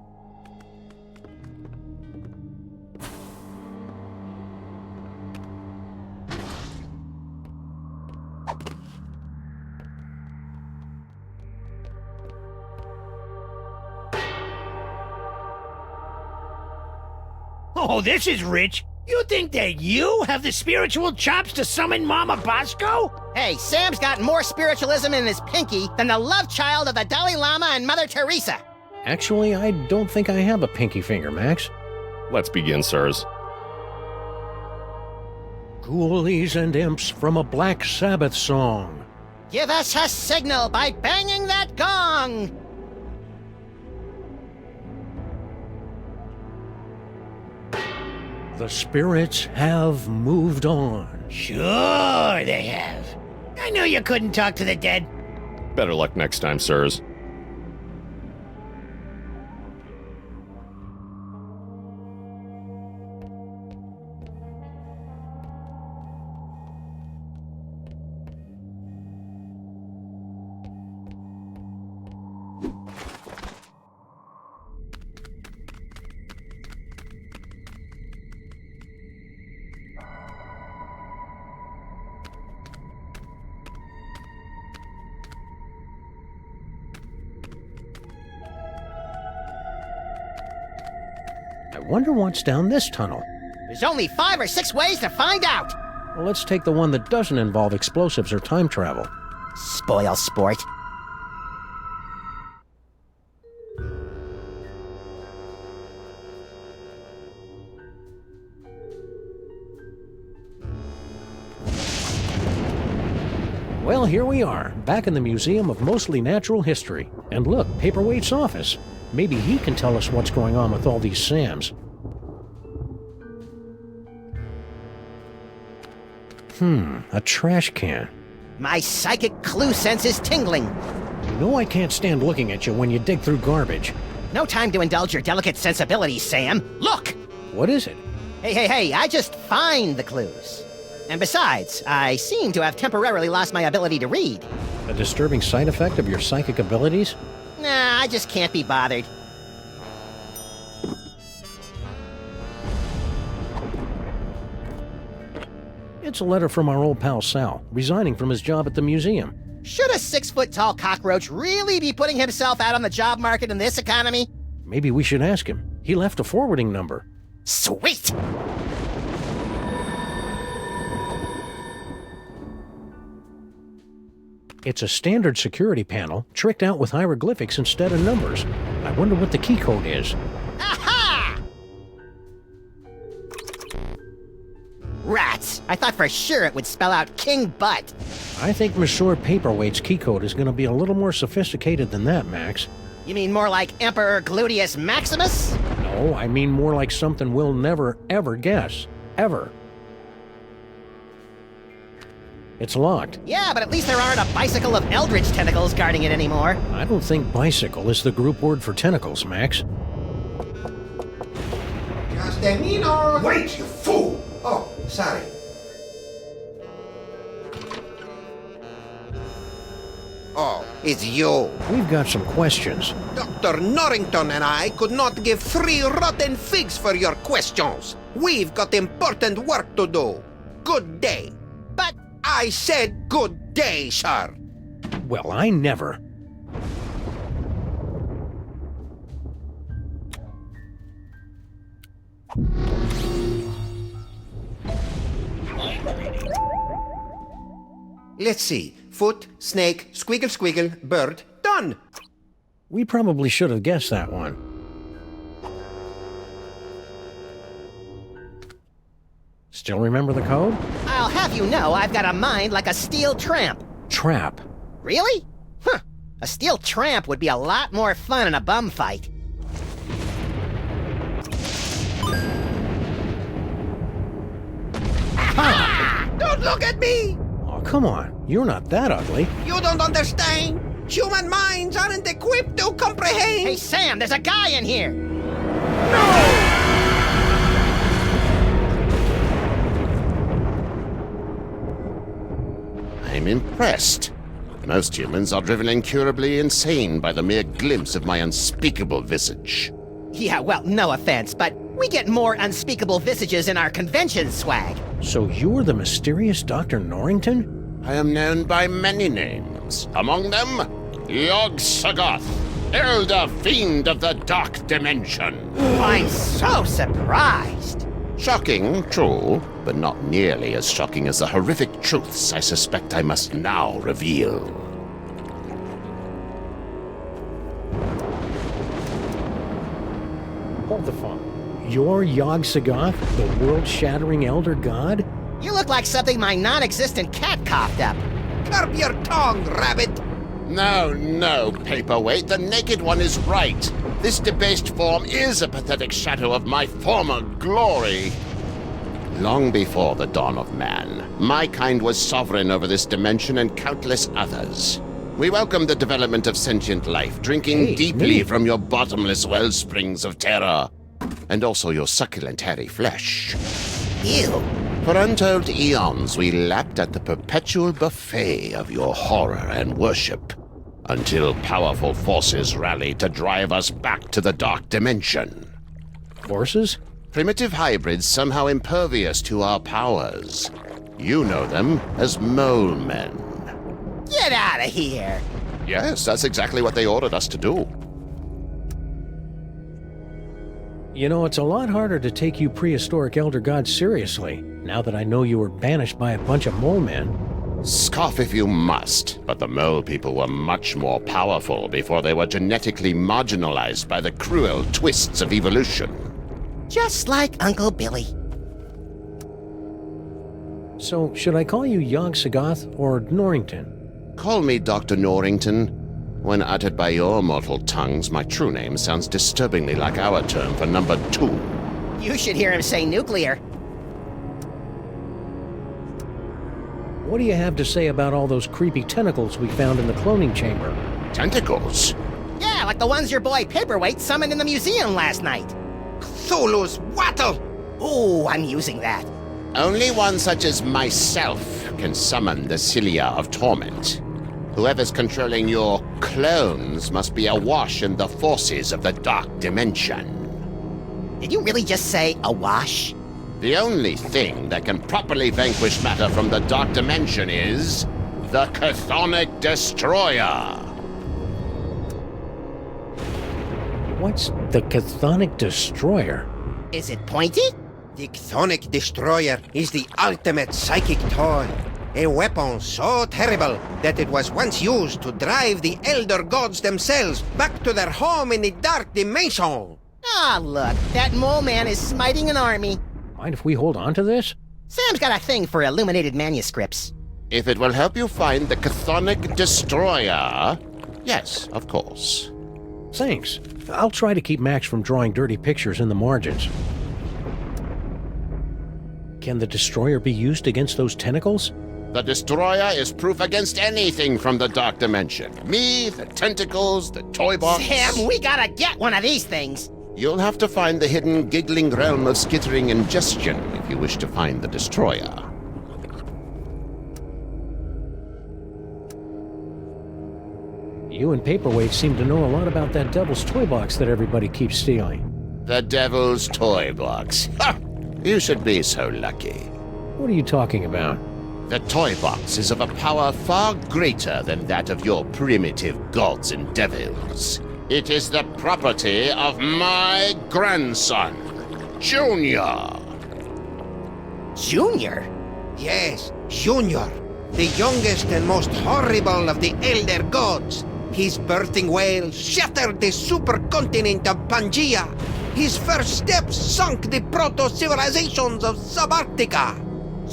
[SPEAKER 9] Oh, this is rich. You think that you have the spiritual chops to summon Mama Bosco?
[SPEAKER 3] Hey, Sam's got more spiritualism in his pinky than the love child of the Dalai Lama and Mother Teresa.
[SPEAKER 5] Actually, I don't think I have a pinky finger, Max.
[SPEAKER 8] Let's begin, sirs.
[SPEAKER 5] Ghoulies and imps from a Black Sabbath song.
[SPEAKER 3] Give us a signal by banging that gong!
[SPEAKER 5] The spirits have moved on.
[SPEAKER 9] Sure they have. I knew you couldn't talk to the dead.
[SPEAKER 8] Better luck next time, sirs.
[SPEAKER 5] wonder what's down this tunnel.
[SPEAKER 3] There's only 5 or 6 ways to find out.
[SPEAKER 5] Well, let's take the one that doesn't involve explosives or time travel.
[SPEAKER 3] Spoil sport.
[SPEAKER 5] Well, here we are, back in the Museum of Mostly Natural History. And look, Paperweight's office. Maybe he can tell us what's going on with all these SAMs. A trash can.
[SPEAKER 3] My psychic clue sense is tingling.
[SPEAKER 5] You know I can't stand looking at you when you dig through garbage.
[SPEAKER 3] No time to indulge your delicate sensibilities, Sam. Look!
[SPEAKER 5] What is it?
[SPEAKER 3] Hey, I just find the clues. And besides, I seem to have temporarily lost my ability to read.
[SPEAKER 5] A disturbing side effect of your psychic abilities?
[SPEAKER 3] Nah, I just can't be bothered.
[SPEAKER 5] It's a letter from our old pal Sal, resigning from his job at the museum.
[SPEAKER 3] Should a 6-foot-tall cockroach really be putting himself out on the job market in this economy?
[SPEAKER 5] Maybe we should ask him. He left a forwarding number.
[SPEAKER 3] Sweet!
[SPEAKER 5] It's a standard security panel, tricked out with hieroglyphics instead of numbers. I wonder what the key code is.
[SPEAKER 3] Aha! Rats! I thought for sure it would spell out King Butt.
[SPEAKER 5] I think Monsieur Paperweight's key code is going to be a little more sophisticated than that, Max.
[SPEAKER 3] You mean more like Emperor Gluteus Maximus?
[SPEAKER 5] No, I mean more like something we'll never, ever guess. Ever. It's locked.
[SPEAKER 3] Yeah, but at least there aren't a bicycle of eldritch tentacles guarding it anymore.
[SPEAKER 5] I don't think bicycle is the group word for tentacles, Max.
[SPEAKER 4] Wait, you fool! Oh, sorry. Oh, it's you.
[SPEAKER 5] We've got some questions.
[SPEAKER 4] Dr. Norrington and I could not give 3 rotten figs for your questions. We've got important work to do. Good day.
[SPEAKER 3] But
[SPEAKER 4] I said good day, sir.
[SPEAKER 5] Well, I never.
[SPEAKER 4] Let's see. Foot, snake, squiggle squiggle, bird. Done.
[SPEAKER 5] We probably should have guessed that one. Still remember the code?
[SPEAKER 3] I'll have you know I've got a mind like a steel tramp.
[SPEAKER 5] Trap.
[SPEAKER 3] Really? Huh. A steel tramp would be a lot more fun in a bum fight.
[SPEAKER 4] Ah! Don't look at me!
[SPEAKER 5] Oh, come on. You're not that ugly.
[SPEAKER 4] You don't understand. Human minds aren't equipped to comprehend.
[SPEAKER 3] Hey, Sam, there's a guy in here!
[SPEAKER 10] I'm impressed. Most humans are driven incurably insane by the mere glimpse of my unspeakable visage.
[SPEAKER 3] Yeah, well, no offense, but we get more unspeakable visages in our convention swag.
[SPEAKER 5] So you're the mysterious Dr. Norrington?
[SPEAKER 10] I am known by many names. Among them, Yog-Sothoth, Elder Fiend of the Dark Dimension.
[SPEAKER 3] I'm so surprised.
[SPEAKER 10] Shocking, true, but not nearly as shocking as the horrific truths I suspect I must now reveal.
[SPEAKER 5] Hold the phone. You're Yog-Sothoth, the world-shattering elder god?
[SPEAKER 3] You look like something my non-existent cat coughed up.
[SPEAKER 4] Curb your tongue, rabbit.
[SPEAKER 10] No, Paperweight, the Naked One is right. This debased form is a pathetic shadow of my former glory. Long before the dawn of man, my kind was sovereign over this dimension and countless others. We welcome the development of sentient life, drinking deeply from your bottomless wellsprings of terror, and also your succulent hairy flesh.
[SPEAKER 3] Ew.
[SPEAKER 10] For untold eons, we lapped at the perpetual buffet of your horror and worship, until powerful forces rallied to drive us back to the dark dimension.
[SPEAKER 5] Forces?
[SPEAKER 10] Primitive hybrids somehow impervious to our powers. You know them as mole men.
[SPEAKER 3] Get out of here!
[SPEAKER 10] Yes, that's exactly what they ordered us to do.
[SPEAKER 5] You know, it's a lot harder to take you prehistoric elder gods seriously, now that I know you were banished by a bunch of mole men.
[SPEAKER 10] Scoff if you must, but the mole people were much more powerful before they were genetically marginalized by the cruel twists of evolution.
[SPEAKER 3] Just like Uncle Billy.
[SPEAKER 5] So, should I call you Yog-Sothoth or Norrington?
[SPEAKER 10] Call me Dr. Norrington. When uttered by your mortal tongues, my true name sounds disturbingly like our term for number 2.
[SPEAKER 3] You should hear him say nuclear.
[SPEAKER 5] What do you have to say about all those creepy tentacles we found in the cloning chamber?
[SPEAKER 10] Tentacles?
[SPEAKER 3] Yeah, like the ones your boy Paperweight summoned in the museum last night.
[SPEAKER 4] Cthulhu's wattle!
[SPEAKER 3] Ooh, I'm using that.
[SPEAKER 10] Only one such as myself can summon the Cilia of Torment. Whoever's controlling your clones must be awash in the forces of the Dark Dimension.
[SPEAKER 3] Did you really just say awash?
[SPEAKER 10] The only thing that can properly vanquish matter from the Dark Dimension is the Chthonic Destroyer.
[SPEAKER 5] What's the Chthonic Destroyer?
[SPEAKER 3] Is it pointy?
[SPEAKER 4] The Chthonic Destroyer is the ultimate psychic toy. A weapon so terrible that it was once used to drive the Elder Gods themselves back to their home in the Dark Dimension.
[SPEAKER 3] Ah, look, that mole man is smiting an army.
[SPEAKER 5] Mind if we hold on to this?
[SPEAKER 3] Sam's got a thing for illuminated manuscripts.
[SPEAKER 10] If it will help you find the Chthonic Destroyer, yes, of course.
[SPEAKER 5] Thanks. I'll try to keep Max from drawing dirty pictures in the margins. Can the Destroyer be used against those tentacles?
[SPEAKER 10] The Destroyer is proof against anything from the Dark Dimension. Me, the tentacles, the toy box.
[SPEAKER 3] Sam, we gotta get one of these things.
[SPEAKER 10] You'll have to find the hidden giggling realm of skittering ingestion if you wish to find the Destroyer.
[SPEAKER 5] You and Paperweight seem to know a lot about that devil's toy box that everybody keeps stealing.
[SPEAKER 10] The Devil's Toy Box. Ha! You should be so lucky.
[SPEAKER 5] What are you talking about?
[SPEAKER 10] The toy box is of a power far greater than that of your primitive gods and devils. It is the property of my grandson, Junior.
[SPEAKER 3] Junior?
[SPEAKER 4] Yes, Junior, the youngest and most horrible of the Elder Gods. His birthing wail shattered the supercontinent of Pangaea. His first steps sunk the proto-civilizations of Subarctica.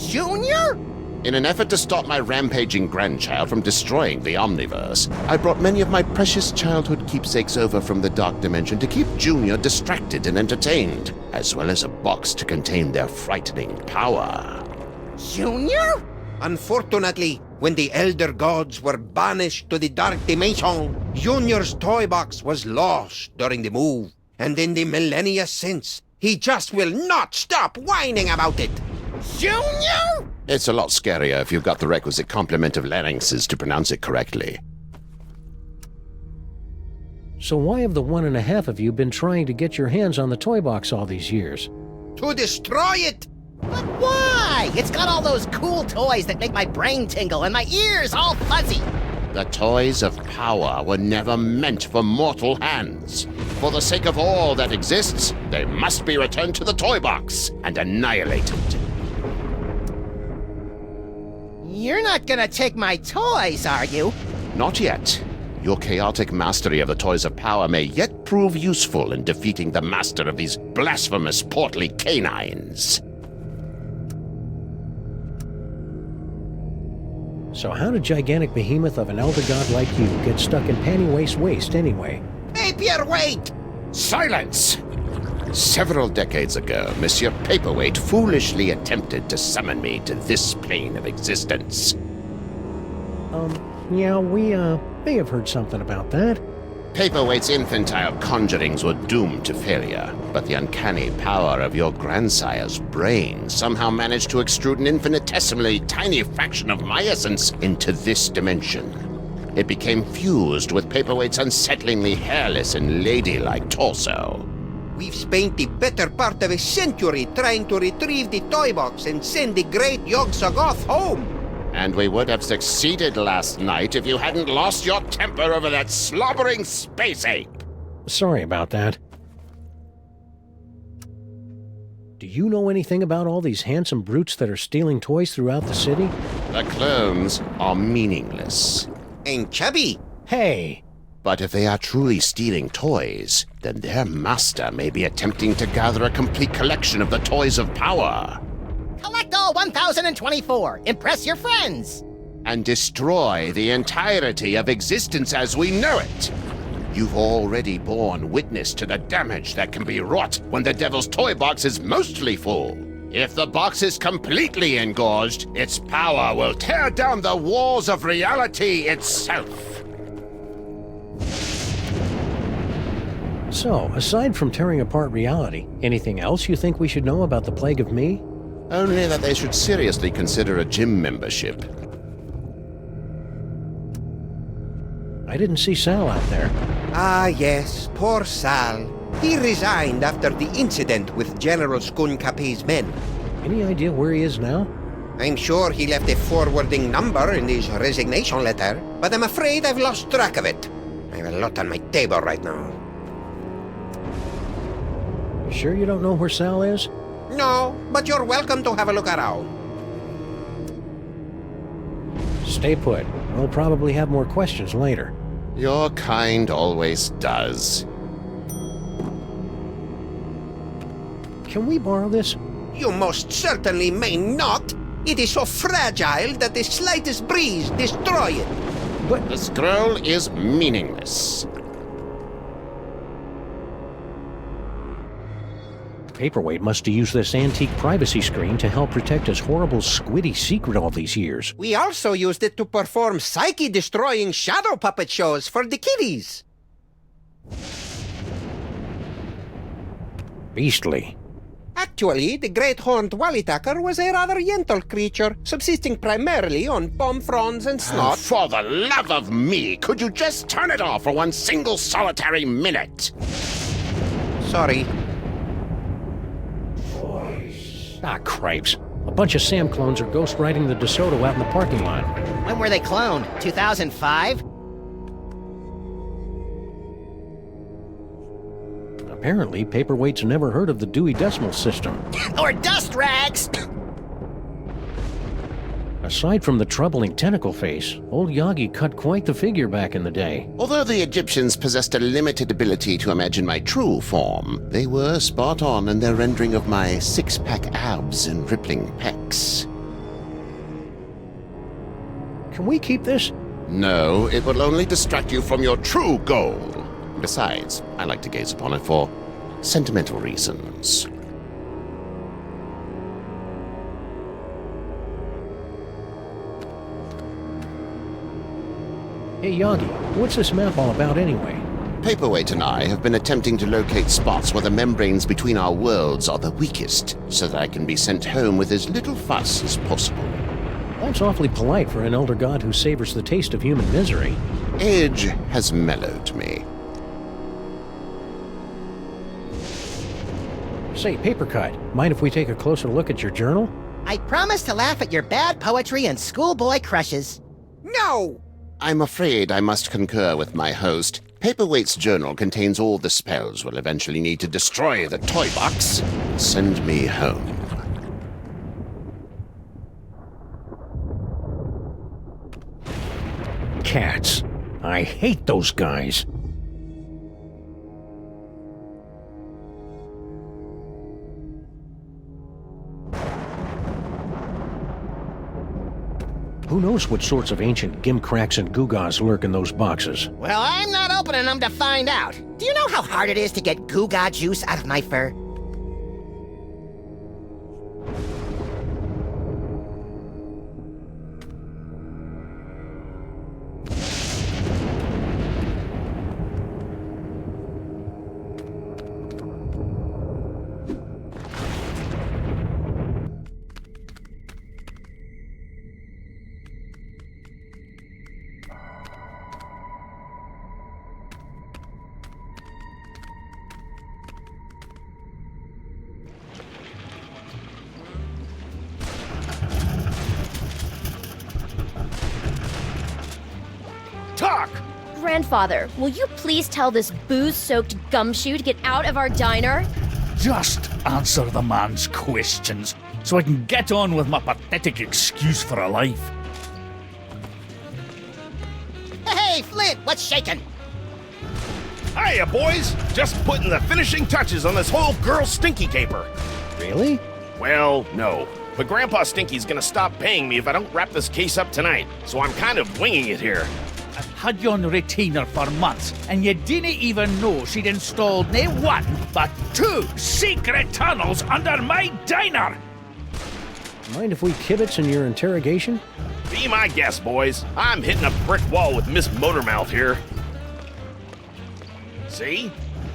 [SPEAKER 3] Junior?
[SPEAKER 10] In an effort to stop my rampaging grandchild from destroying the Omniverse, I brought many of my precious childhood keepsakes over from the Dark Dimension to keep Junior distracted and entertained, as well as a box to contain their frightening power.
[SPEAKER 3] Junior?
[SPEAKER 4] Unfortunately, when the Elder Gods were banished to the Dark Dimension, Junior's toy box was lost during the move. And in the millennia since, he just will not stop whining about it.
[SPEAKER 3] Junior?
[SPEAKER 10] It's a lot scarier if you've got the requisite complement of larynxes to pronounce it correctly.
[SPEAKER 5] So why have the 1.5 of you been trying to get your hands on the toy box all these years?
[SPEAKER 4] To destroy it!
[SPEAKER 3] But why? It's got all those cool toys that make my brain tingle and my ears all fuzzy.
[SPEAKER 10] The toys of power were never meant for mortal hands. For the sake of all that exists, they must be returned to the toy box and annihilated.
[SPEAKER 3] You're not gonna take my toys, are you?
[SPEAKER 10] Not yet. Your chaotic mastery of the toys of power may yet prove useful in defeating the master of these blasphemous portly canines.
[SPEAKER 5] So how did gigantic behemoth of an elder god like you get stuck in panty waist anyway?
[SPEAKER 4] Paperweight!
[SPEAKER 10] Silence! Several decades ago, Monsieur Paperweight foolishly attempted to summon me to this plane of existence.
[SPEAKER 5] Yeah, we, may have heard something about that.
[SPEAKER 10] Paperweight's infantile conjurings were doomed to failure, but the uncanny power of your grandsire's brain somehow managed to extrude an infinitesimally tiny fraction of my essence into this dimension. It became fused with Paperweight's unsettlingly hairless and ladylike torso.
[SPEAKER 4] We've spent the better part of a century trying to retrieve the toy box and send the great Yog-Sothoth home.
[SPEAKER 10] And we would have succeeded last night if you hadn't lost your temper over that slobbering space ape.
[SPEAKER 5] Sorry about that. Do you know anything about all these handsome brutes that are stealing toys throughout the city?
[SPEAKER 10] The clones are meaningless.
[SPEAKER 4] Ain't chubby.
[SPEAKER 5] Hey!
[SPEAKER 10] But if they are truly stealing toys, then their master may be attempting to gather a complete collection of the toys of power.
[SPEAKER 3] Collect all 1,024. Impress your friends.
[SPEAKER 10] And destroy the entirety of existence as we know it. You've already borne witness to the damage that can be wrought when the Devil's Toy Box is mostly full. If the box is completely engorged, its power will tear down the walls of reality itself.
[SPEAKER 5] So, aside from tearing apart reality, anything else you think we should know about the Plague of Me?
[SPEAKER 10] Only that they should seriously consider a gym membership.
[SPEAKER 5] I didn't see Sal out there.
[SPEAKER 4] Ah, yes, poor Sal. He resigned after the incident with General Skunkape's men.
[SPEAKER 5] Any idea where he is now?
[SPEAKER 4] I'm sure he left a forwarding number in his resignation letter, but I'm afraid I've lost track of it. I have a lot on my table right now.
[SPEAKER 5] Sure you don't know where Sal is?
[SPEAKER 4] No, but you're welcome to have a look around.
[SPEAKER 5] Stay put. We'll probably have more questions later.
[SPEAKER 10] Your kind always does.
[SPEAKER 5] Can we borrow this?
[SPEAKER 4] You most certainly may not. It is so fragile that the slightest breeze destroy it.
[SPEAKER 5] But
[SPEAKER 10] The scroll is meaningless.
[SPEAKER 5] Paperweight must have used this antique privacy screen to help protect his horrible squiddy secret all these years.
[SPEAKER 4] We also used it to perform psyche-destroying shadow puppet shows for the kiddies.
[SPEAKER 5] Beastly.
[SPEAKER 4] Actually, the great horned Wallitacker was a rather gentle creature, subsisting primarily on palm fronds and snot.
[SPEAKER 10] For the love of me, could you just turn it off for one single solitary minute?
[SPEAKER 4] Sorry.
[SPEAKER 5] Ah, cripes. A bunch of Sam clones are ghost riding the DeSoto out in the parking lot.
[SPEAKER 3] When were they cloned? 2005?
[SPEAKER 5] Apparently, Paperweight's never heard of the Dewey Decimal System.
[SPEAKER 3] Or dust rags?
[SPEAKER 5] Aside from the troubling tentacle face, old Yagi cut quite the figure back in the day.
[SPEAKER 10] Although the Egyptians possessed a limited ability to imagine my true form, they were spot on in their rendering of my six-pack abs and rippling pecs.
[SPEAKER 5] Can we keep this?
[SPEAKER 10] No, it will only distract you from your true goal. Besides, I like to gaze upon it for sentimental reasons.
[SPEAKER 5] Hey, Yagi, what's this map all about anyway?
[SPEAKER 10] Paperweight and I have been attempting to locate spots where the membranes between our worlds are the weakest, so that I can be sent home with as little fuss as possible.
[SPEAKER 5] That's awfully polite for an elder god who savors the taste of human misery.
[SPEAKER 10] Age has mellowed me.
[SPEAKER 5] Say, Papercut, mind if we take a closer look at your journal?
[SPEAKER 3] I promise to laugh at your bad poetry and schoolboy crushes.
[SPEAKER 4] No!
[SPEAKER 10] I'm afraid I must concur with my host. Paperweight's journal contains all the spells we'll eventually need to destroy the toy box and send me home.
[SPEAKER 5] Cats. I hate those guys. Who knows what sorts of ancient gimcracks and gewgaws lurk in those boxes?
[SPEAKER 3] Well, I'm not opening them to find out. Do you know how hard it is to get gewgaw juice out of my fur?
[SPEAKER 2] Talk!
[SPEAKER 1] Grandfather, will you please tell this booze-soaked gumshoe to get out of our diner?
[SPEAKER 2] Just answer the man's questions, so I can get on with my pathetic excuse for a life.
[SPEAKER 3] Hey, Flint, what's shaking?
[SPEAKER 8] Hiya, boys! Just putting the finishing touches on this whole girl stinky caper.
[SPEAKER 5] Really?
[SPEAKER 8] Well, no. But Grandpa Stinky's gonna stop paying me if I don't wrap this case up tonight, so I'm kind of winging it here.
[SPEAKER 2] I've had you on retainer for months, and you didn't even know she'd installed nae one, but 2 secret tunnels under my diner!
[SPEAKER 5] Mind if we kibitz in your interrogation?
[SPEAKER 8] Be my guest, boys. I'm hitting a brick wall with Miss Motormouth here. See?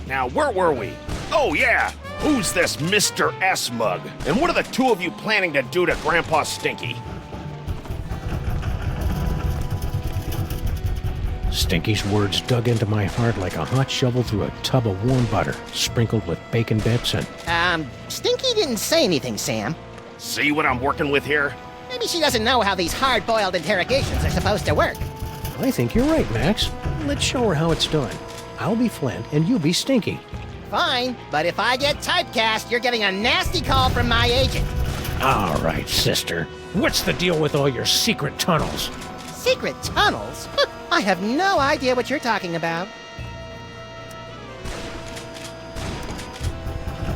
[SPEAKER 8] Now, where were we? Oh, yeah! Who's this Mr. S mug? And what are the 2 of you planning to do to Grandpa Stinky?
[SPEAKER 5] Stinky's words dug into my heart like a hot shovel through a tub of warm butter, sprinkled with bacon bits and...
[SPEAKER 3] Stinky didn't say anything, Sam.
[SPEAKER 8] See what I'm working with here?
[SPEAKER 3] Maybe she doesn't know how these hard-boiled interrogations are supposed to work.
[SPEAKER 5] I think you're right, Max. Let's show her how it's done. I'll be Flint, and you be Stinky.
[SPEAKER 3] Fine, but if I get typecast, you're getting a nasty call from my agent.
[SPEAKER 5] All right, sister. What's the deal with all your secret tunnels?
[SPEAKER 3] Secret tunnels? I have no idea what you're talking about.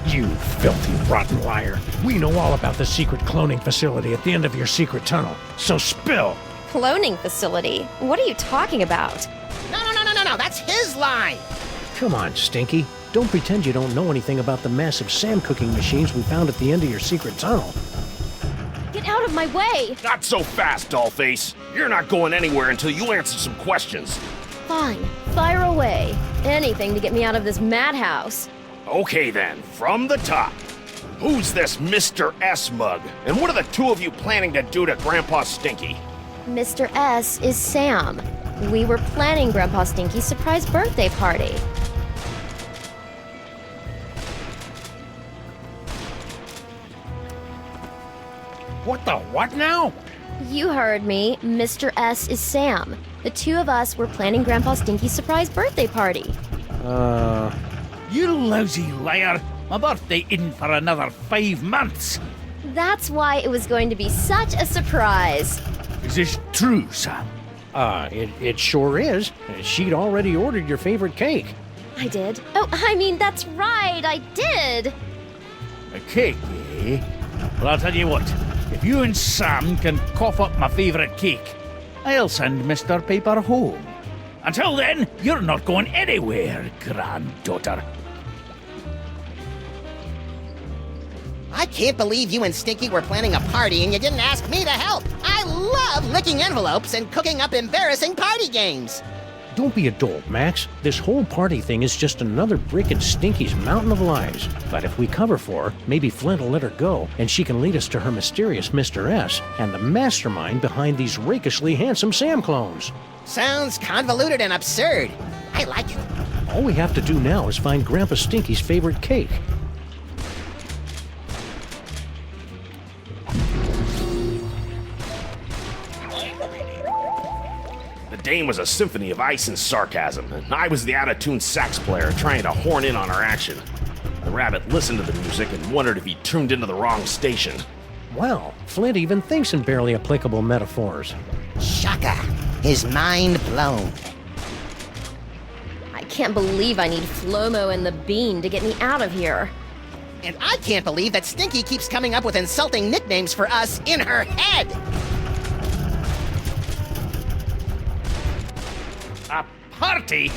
[SPEAKER 5] You filthy, rotten liar. We know all about the secret cloning facility at the end of your secret tunnel. So spill!
[SPEAKER 1] Cloning facility? What are you talking about?
[SPEAKER 3] No, that's his line!
[SPEAKER 5] Come on, Stinky. Don't pretend you don't know anything about the massive Sam cooking machines we found at the end of your secret tunnel.
[SPEAKER 1] Get out of my way!
[SPEAKER 8] Not so fast, Dollface. You're not going anywhere until you answer some questions.
[SPEAKER 1] Fine, fire away. Anything to get me out of this madhouse.
[SPEAKER 8] Okay then, from the top. Who's this Mr. S mug? And what are the 2 of you planning to do to Grandpa Stinky?
[SPEAKER 1] Mr. S is Sam. We were planning Grandpa Stinky's surprise birthday party.
[SPEAKER 2] What the what now?
[SPEAKER 1] You heard me. Mr. S is Sam. The 2 of us were planning Grandpa Stinky's surprise birthday party.
[SPEAKER 2] You lousy liar! My birthday isn't for another 5 months!
[SPEAKER 1] That's why it was going to be such a surprise.
[SPEAKER 2] Is this true, Sam?
[SPEAKER 5] It sure is. She'd already ordered your favorite cake.
[SPEAKER 1] I did. Oh, I mean, that's right, I did.
[SPEAKER 2] A cake, eh? Well, I'll tell you what. If you and Sam can cough up my favourite cake, I'll send Mr. Paper home. Until then, you're not going anywhere, granddaughter.
[SPEAKER 3] I can't believe you and Stinky were planning a party and you didn't ask me to help. I love licking envelopes and cooking up embarrassing party games.
[SPEAKER 5] Don't be a dolt, Max. This whole party thing is just another brick in Stinky's mountain of lies. But if we cover for her, maybe Flint will let her go, and she can lead us to her mysterious Mr. S and the mastermind behind these rakishly handsome Sam clones.
[SPEAKER 3] Sounds convoluted and absurd. I like it.
[SPEAKER 5] All we have to do now is find Grandpa Stinky's favorite cake.
[SPEAKER 8] The dame was a symphony of ice and sarcasm, and I was the out-of-tune sax player trying to horn in on her action. The rabbit listened to the music and wondered if he tuned into the wrong station.
[SPEAKER 5] Wow, Flint even thinks in barely applicable metaphors.
[SPEAKER 3] Shaka. His mind blown.
[SPEAKER 1] I can't believe I need Flomo and the Bean to get me out of here.
[SPEAKER 3] And I can't believe that Stinky keeps coming up with insulting nicknames for us in her head.
[SPEAKER 2] A party?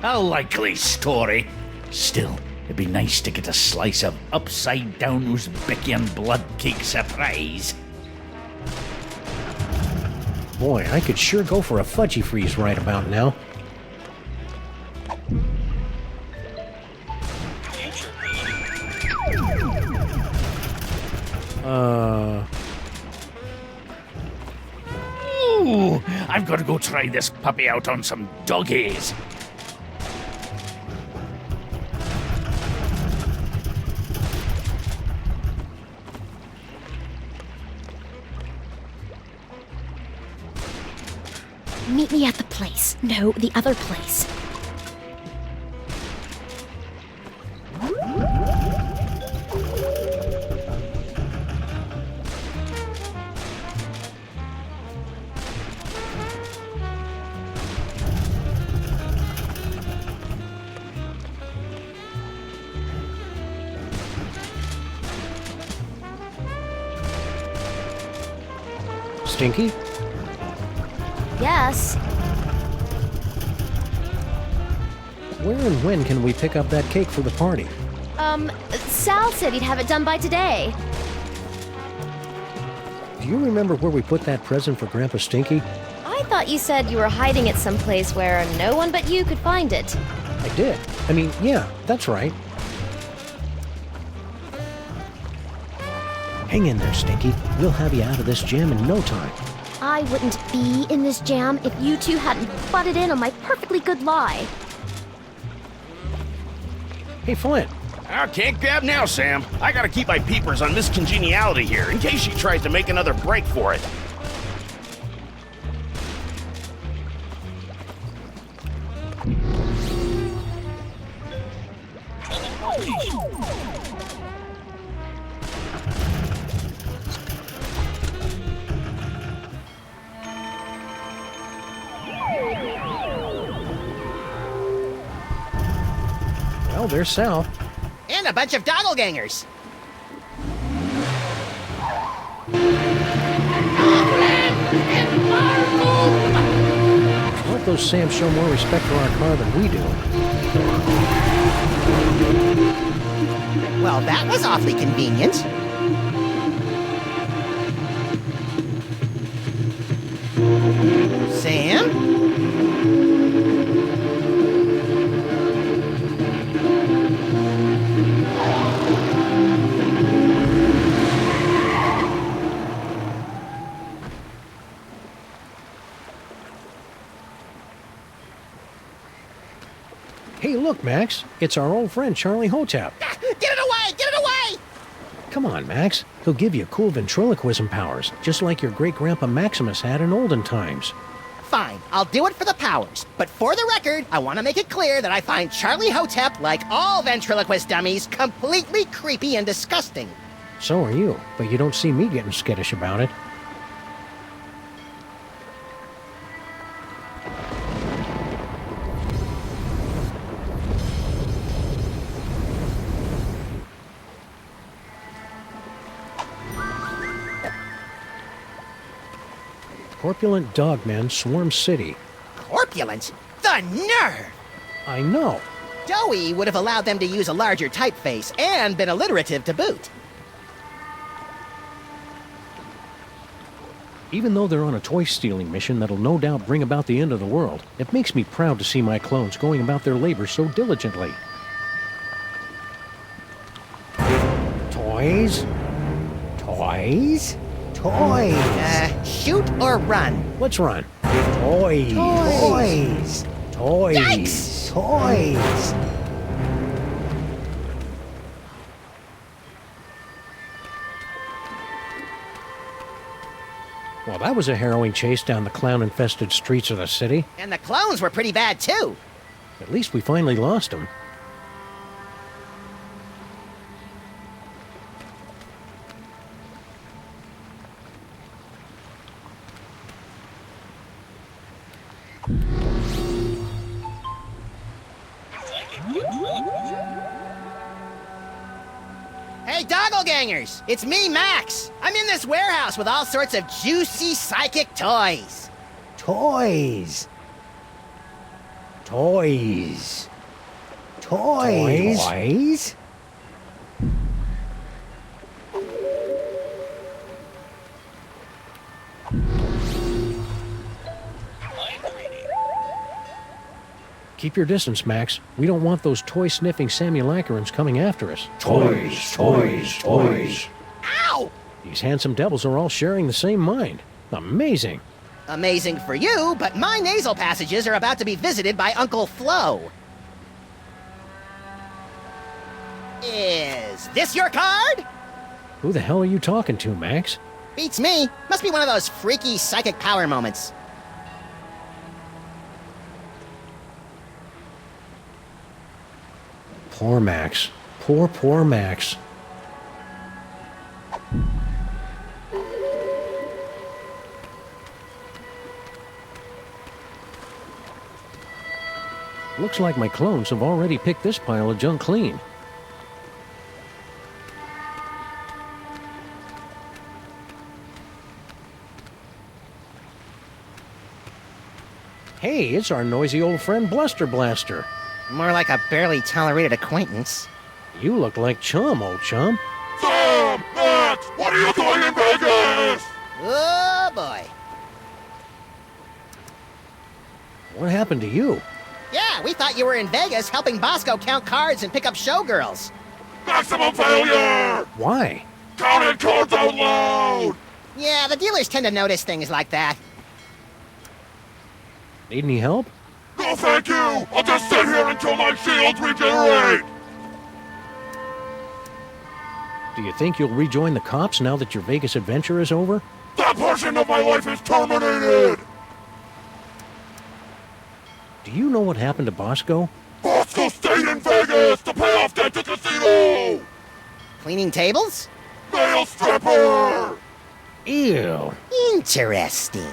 [SPEAKER 2] A likely story. Still, it'd be nice to get a slice of upside-down Uzbekian blood cake surprise.
[SPEAKER 5] Boy, I could sure go for a fudgy freeze right about now.
[SPEAKER 2] Ooh, I've got to go try this puppy out on some doggies.
[SPEAKER 1] Meet me at the place. No, the other place.
[SPEAKER 5] Stinky?
[SPEAKER 1] Yes.
[SPEAKER 5] Where and when can we pick up that cake for the party?
[SPEAKER 1] Sal said he'd have it done by today.
[SPEAKER 5] Do you remember where we put that present for Grandpa Stinky?
[SPEAKER 1] I thought you said you were hiding it someplace where no one but you could find it.
[SPEAKER 5] I did. I mean, yeah, that's right. Hang in there, Stinky. We'll have you out of this jam in no time.
[SPEAKER 1] I wouldn't be in this jam if you two hadn't butted in on my perfectly good lie.
[SPEAKER 5] Hey, Flint.
[SPEAKER 8] I can't grab now, Sam. I gotta keep my peepers on Miss Congeniality here, in case she tries to make another break for it.
[SPEAKER 5] Well, there's Sal.
[SPEAKER 3] And a bunch of doppelgangers.
[SPEAKER 5] Let those Sams show more respect for our car than we do.
[SPEAKER 3] Well, that was awfully convenient. Sam?
[SPEAKER 5] Hey, look, Max. It's our old friend Charlie Hotep.
[SPEAKER 3] Get it away! Get it away!
[SPEAKER 5] Come on, Max. He'll give you cool ventriloquism powers, just like your great-grandpa Maximus had in olden times.
[SPEAKER 3] Fine, I'll do it for the powers. But for the record, I want to make it clear that I find Charlie Hotep, like all ventriloquist dummies, completely creepy and disgusting.
[SPEAKER 5] So are you, but you don't see me getting skittish about it. Corpulent dogmen swarm city.
[SPEAKER 3] Corpulent? The nerve!
[SPEAKER 5] I know.
[SPEAKER 3] Doughy would have allowed them to use a larger typeface and been alliterative to boot.
[SPEAKER 5] Even though they're on a toy-stealing mission that'll no doubt bring about the end of the world, it makes me proud to see my clones going about their labor so diligently. Toys? Toys? Toys!
[SPEAKER 3] Shoot or run?
[SPEAKER 5] Let's run. Toys!
[SPEAKER 3] Toys!
[SPEAKER 5] Toys!
[SPEAKER 3] Yikes!
[SPEAKER 5] Toys! Well, that was a harrowing chase down the clown-infested streets of the city.
[SPEAKER 3] And the clones were pretty bad, too.
[SPEAKER 5] At least we finally lost them.
[SPEAKER 3] Hey, doppelgangers! It's me, Max! I'm in this warehouse with all sorts of juicy psychic toys.
[SPEAKER 5] Toys! Toys! Toys! Toys? Keep your distance, Max. We don't want those toy-sniffing simulacrums coming after us.
[SPEAKER 9] Toys, toys, toys.
[SPEAKER 3] Ow!
[SPEAKER 5] These handsome devils are all sharing the same mind. Amazing.
[SPEAKER 3] Amazing for you, but my nasal passages are about to be visited by Uncle Flo. Is this your card?
[SPEAKER 5] Who the hell are you talking to, Max?
[SPEAKER 3] Beats me. Must be one of those freaky psychic power moments.
[SPEAKER 5] Poor Max. Poor Max. Looks like my clones have already picked this pile of junk clean. Hey, it's our noisy old friend Bluster Blaster.
[SPEAKER 3] More like a barely tolerated acquaintance.
[SPEAKER 5] You look like Chum, old chum.
[SPEAKER 6] Sam! Max! What are you doing in Vegas?
[SPEAKER 3] Oh, boy.
[SPEAKER 5] What happened to you?
[SPEAKER 3] Yeah, we thought you were in Vegas helping Bosco count cards and pick up showgirls.
[SPEAKER 6] Maximum failure!
[SPEAKER 5] Why?
[SPEAKER 6] Counting cards out loud!
[SPEAKER 3] Yeah, the dealers tend to notice things like that.
[SPEAKER 5] Need any help?
[SPEAKER 6] No thank you! I'll just sit here until my shields regenerate!
[SPEAKER 5] Do you think you'll rejoin the cops now that your Vegas adventure is over?
[SPEAKER 6] That portion of my life is terminated!
[SPEAKER 5] Do you know what happened to Bosco?
[SPEAKER 6] Bosco stayed in Vegas to pay off debt to casino!
[SPEAKER 3] Cleaning tables?
[SPEAKER 6] Male stripper!
[SPEAKER 5] Ew.
[SPEAKER 3] Interesting.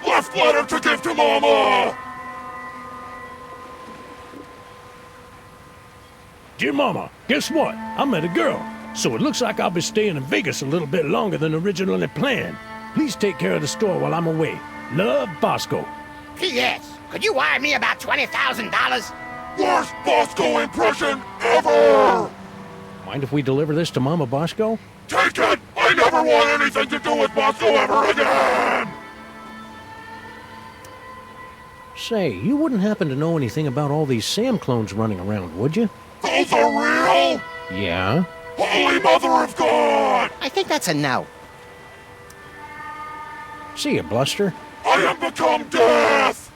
[SPEAKER 6] Left letter to give to Mama!
[SPEAKER 11] Dear Mama, guess what? I met a girl, so it looks like I'll be staying in Vegas a little bit longer than originally planned. Please take care of the store while I'm away. Love, Bosco.
[SPEAKER 9] P.S. Could you wire me about $20,000?
[SPEAKER 6] Worst Bosco impression ever!
[SPEAKER 5] Mind if we deliver this to Mama Bosco?
[SPEAKER 6] Take it! I never want anything to do with Bosco ever again!
[SPEAKER 5] Say, you wouldn't happen to know anything about all these Sam clones running around, would you?
[SPEAKER 6] Those are real?
[SPEAKER 5] Yeah?
[SPEAKER 6] Holy Mother of God!
[SPEAKER 3] I think that's a no.
[SPEAKER 5] See ya, Bluster.
[SPEAKER 6] I am become death!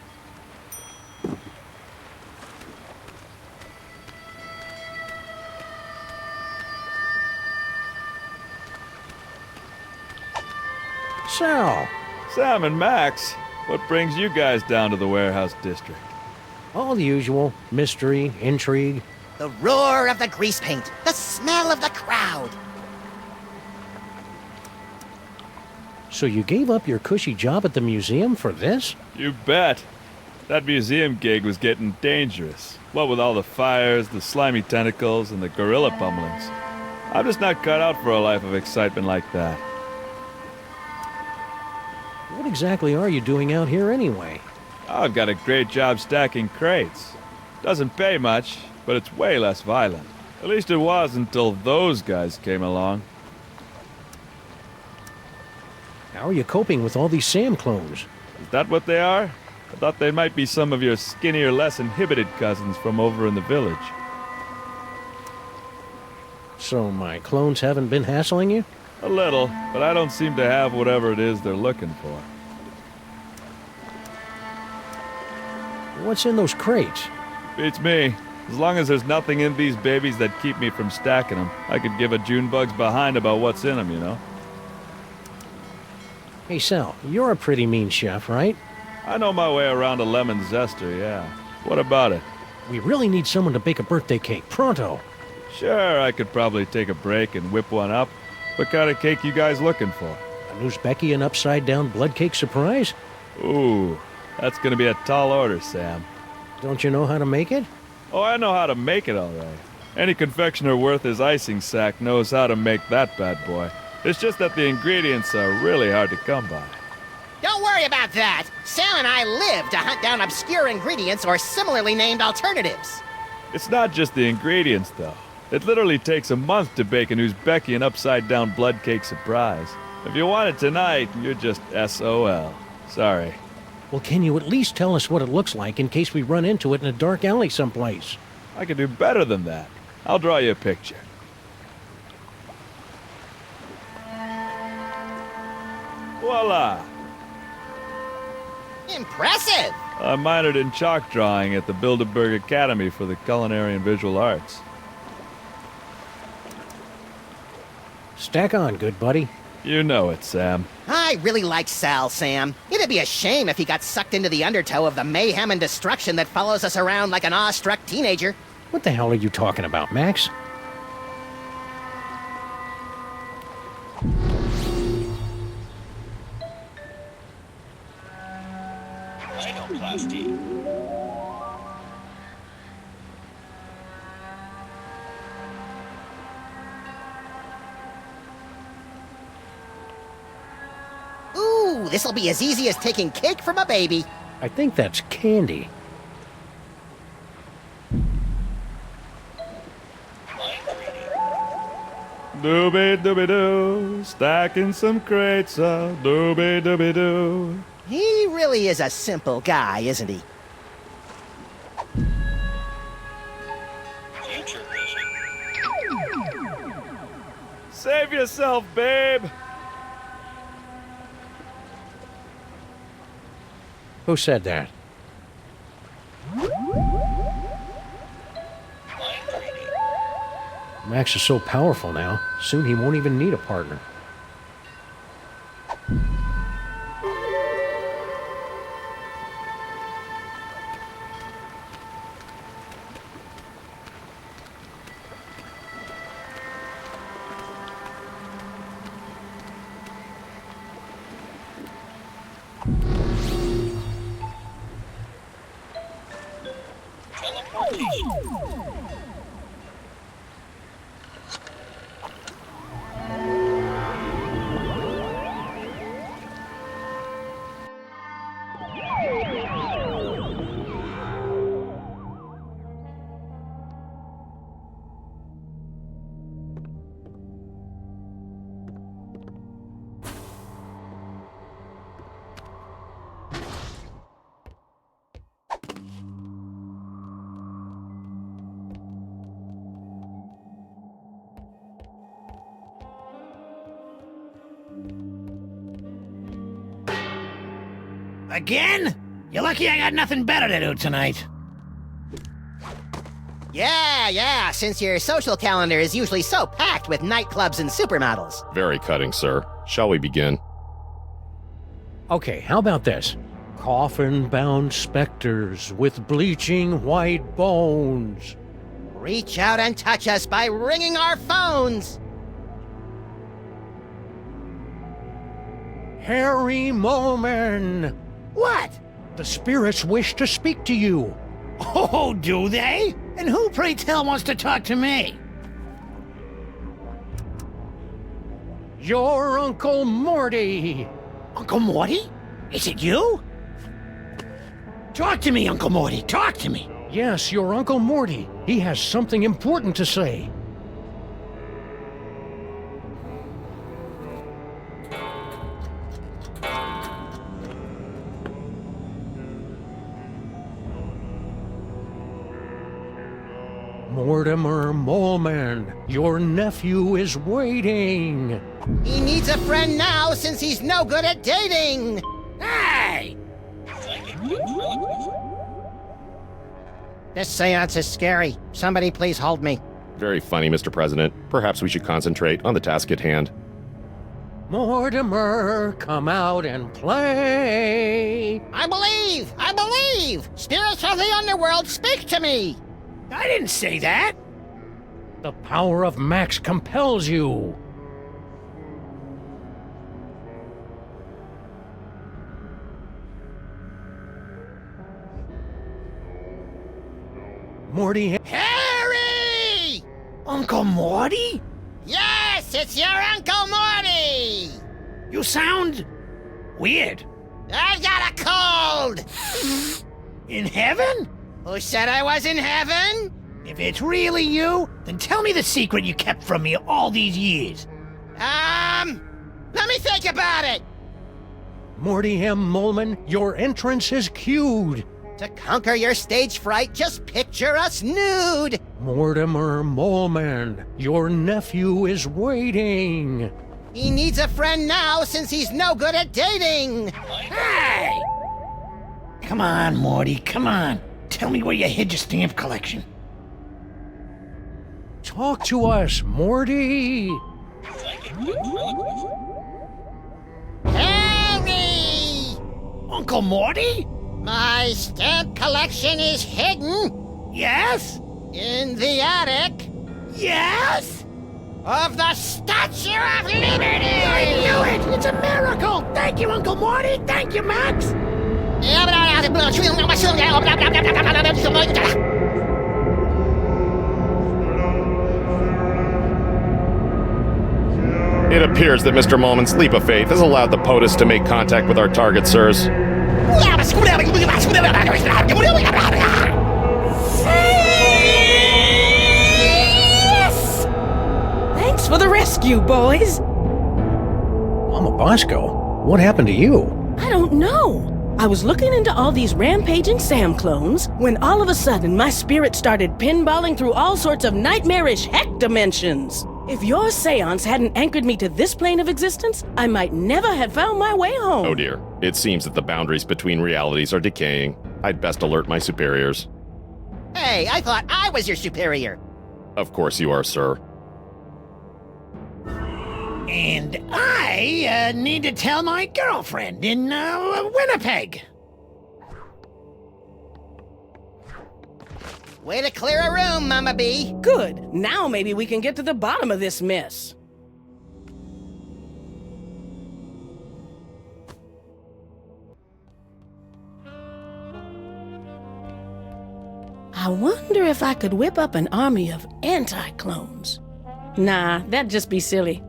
[SPEAKER 5] Sal.
[SPEAKER 12] Sam and Max, what brings you guys down to the warehouse district?
[SPEAKER 5] All the usual. Mystery, intrigue.
[SPEAKER 3] The roar of the grease paint. The smell of the crowd.
[SPEAKER 5] So you gave up your cushy job at the museum for this?
[SPEAKER 12] You bet. That museum gig was getting dangerous. What with all the fires, the slimy tentacles, and the gorilla pummelings. I'm just not cut out for a life of excitement like that.
[SPEAKER 5] What exactly are you doing out here anyway?
[SPEAKER 12] I've got a great job stacking crates. Doesn't pay much, but it's way less violent. At least it was until those guys came along.
[SPEAKER 5] How are you coping with all these Sam clones?
[SPEAKER 12] Is that what they are? I thought they might be some of your skinnier, less inhibited cousins from over in the village.
[SPEAKER 5] So my clones haven't been hassling you?
[SPEAKER 12] A little, but I don't seem to have whatever it is they're looking for.
[SPEAKER 5] What's in those crates?
[SPEAKER 12] Beats me. As long as there's nothing in these babies that keep me from stacking them, I could give a Junebug's behind about what's in them, you know?
[SPEAKER 5] Hey, Sal, you're a pretty mean chef, right?
[SPEAKER 12] I know my way around a lemon zester, yeah. What about it?
[SPEAKER 5] We really need someone to bake a birthday cake, pronto.
[SPEAKER 12] Sure, I could probably take a break and whip one up. What kind of cake you guys looking for?
[SPEAKER 5] A Newsbecky an upside-down blood cake surprise?
[SPEAKER 12] Ooh, that's gonna be a tall order, Sam.
[SPEAKER 5] Don't you know how to make it?
[SPEAKER 12] Oh, I know how to make it all right. Any confectioner worth his icing sack knows how to make that bad boy. It's just that the ingredients are really hard to come by.
[SPEAKER 3] Don't worry about that. Sal and I live to hunt down obscure ingredients or similarly named alternatives.
[SPEAKER 12] It's not just the ingredients, though. It literally takes a month to bake an Uzbekian upside-down blood cake surprise. If you want it tonight, you're just SOL. Sorry.
[SPEAKER 5] Well, can you at least tell us what it looks like in case we run into it in a dark alley someplace?
[SPEAKER 12] I can do better than that. I'll draw you a picture. Voila!
[SPEAKER 3] Impressive!
[SPEAKER 12] I minored in chalk drawing at the Bilderberg Academy for the Culinary and Visual Arts.
[SPEAKER 5] Stack on, good buddy.
[SPEAKER 12] You know it, Sam.
[SPEAKER 3] I really like Sal, Sam. It'd be a shame if he got sucked into the undertow of the mayhem and destruction that follows us around like an awestruck teenager.
[SPEAKER 5] What the hell are you talking about, Max?
[SPEAKER 3] Ooh, this'll be as easy as taking cake from a baby.
[SPEAKER 5] I think that's candy.
[SPEAKER 12] Doobie doobie doo, stacking some crates up. Doobie doobie doo.
[SPEAKER 3] He really is a simple guy, isn't he?
[SPEAKER 12] Save yourself, babe.
[SPEAKER 5] Who said that? Max is so powerful now, soon he won't even need a partner.
[SPEAKER 9] Again? You're lucky I got nothing better to do tonight.
[SPEAKER 3] Yeah, since your social calendar is usually so packed with nightclubs and supermodels.
[SPEAKER 8] Very cutting, sir. Shall we begin?
[SPEAKER 5] Okay, how about this? Coffin-bound specters with bleaching white bones.
[SPEAKER 3] Reach out and touch us by ringing our phones.
[SPEAKER 5] Harry Moleman!
[SPEAKER 9] What?
[SPEAKER 5] The spirits wish to speak to you.
[SPEAKER 9] Oh, do they? And who, pray tell, wants to talk to me?
[SPEAKER 5] Your Uncle Morty!
[SPEAKER 9] Uncle Morty? Is it you? Talk to me, Uncle Morty, talk to me.
[SPEAKER 5] Yes, your Uncle Morty. He has something important to say. Mortimer Moleman, your nephew is waiting.
[SPEAKER 3] He needs a friend now since he's no good at dating.
[SPEAKER 9] Hey!
[SPEAKER 3] This seance is scary. Somebody please hold me.
[SPEAKER 8] Very funny, Mr. President. Perhaps we should concentrate on the task at hand.
[SPEAKER 5] Mortimer, come out and play.
[SPEAKER 3] I believe! Spirits of the underworld, speak to me!
[SPEAKER 9] I didn't say that.
[SPEAKER 5] The power of Max compels you. Morty...
[SPEAKER 3] Harry!
[SPEAKER 9] Uncle Morty?
[SPEAKER 3] Yes, it's your Uncle Morty!
[SPEAKER 9] You sound... weird.
[SPEAKER 3] I've got a cold!
[SPEAKER 9] In heaven?
[SPEAKER 3] Who said I was in heaven?
[SPEAKER 9] If it's really you, then tell me the secret you kept from me all these years.
[SPEAKER 3] Let me think about it.
[SPEAKER 5] Morty M. Moleman, your entrance is cued.
[SPEAKER 3] To conquer your stage fright, just picture us nude.
[SPEAKER 5] Mortimer Moleman, your nephew is waiting.
[SPEAKER 3] He needs a friend now since he's no good at dating.
[SPEAKER 9] Hey! Come on, Morty, come on. Tell me where you hid your stamp collection.
[SPEAKER 5] Talk to us, Morty.
[SPEAKER 3] Harry!
[SPEAKER 9] Uncle Morty?
[SPEAKER 3] My stamp collection is hidden.
[SPEAKER 9] Yes?
[SPEAKER 3] In the attic.
[SPEAKER 9] Yes?
[SPEAKER 3] Of the Statue of Liberty!
[SPEAKER 9] I knew it! It's a miracle! Thank you, Uncle Morty! Thank you, Max!
[SPEAKER 8] It appears that Mr. Moleman's leap of faith has allowed the POTUS to make contact with our target, sirs.
[SPEAKER 13] Yes! Thanks for the rescue, boys.
[SPEAKER 5] Mama Bosco, what happened to you?
[SPEAKER 13] I don't know. I was looking into all these rampaging Sam clones when all of a sudden my spirit started pinballing through all sorts of nightmarish heck dimensions. If your seance hadn't anchored me to this plane of existence, I might never have found my way home.
[SPEAKER 8] Oh dear. It seems that the boundaries between realities are decaying. I'd best alert my superiors.
[SPEAKER 3] Hey, I thought I was your superior.
[SPEAKER 8] Of course you are, sir.
[SPEAKER 9] And I need to tell my girlfriend in Winnipeg.
[SPEAKER 3] Way to clear a room, Mama B.
[SPEAKER 13] Good. Now maybe we can get to the bottom of this mess. I wonder if I could whip up an army of anti-clones. Nah, that'd just be silly.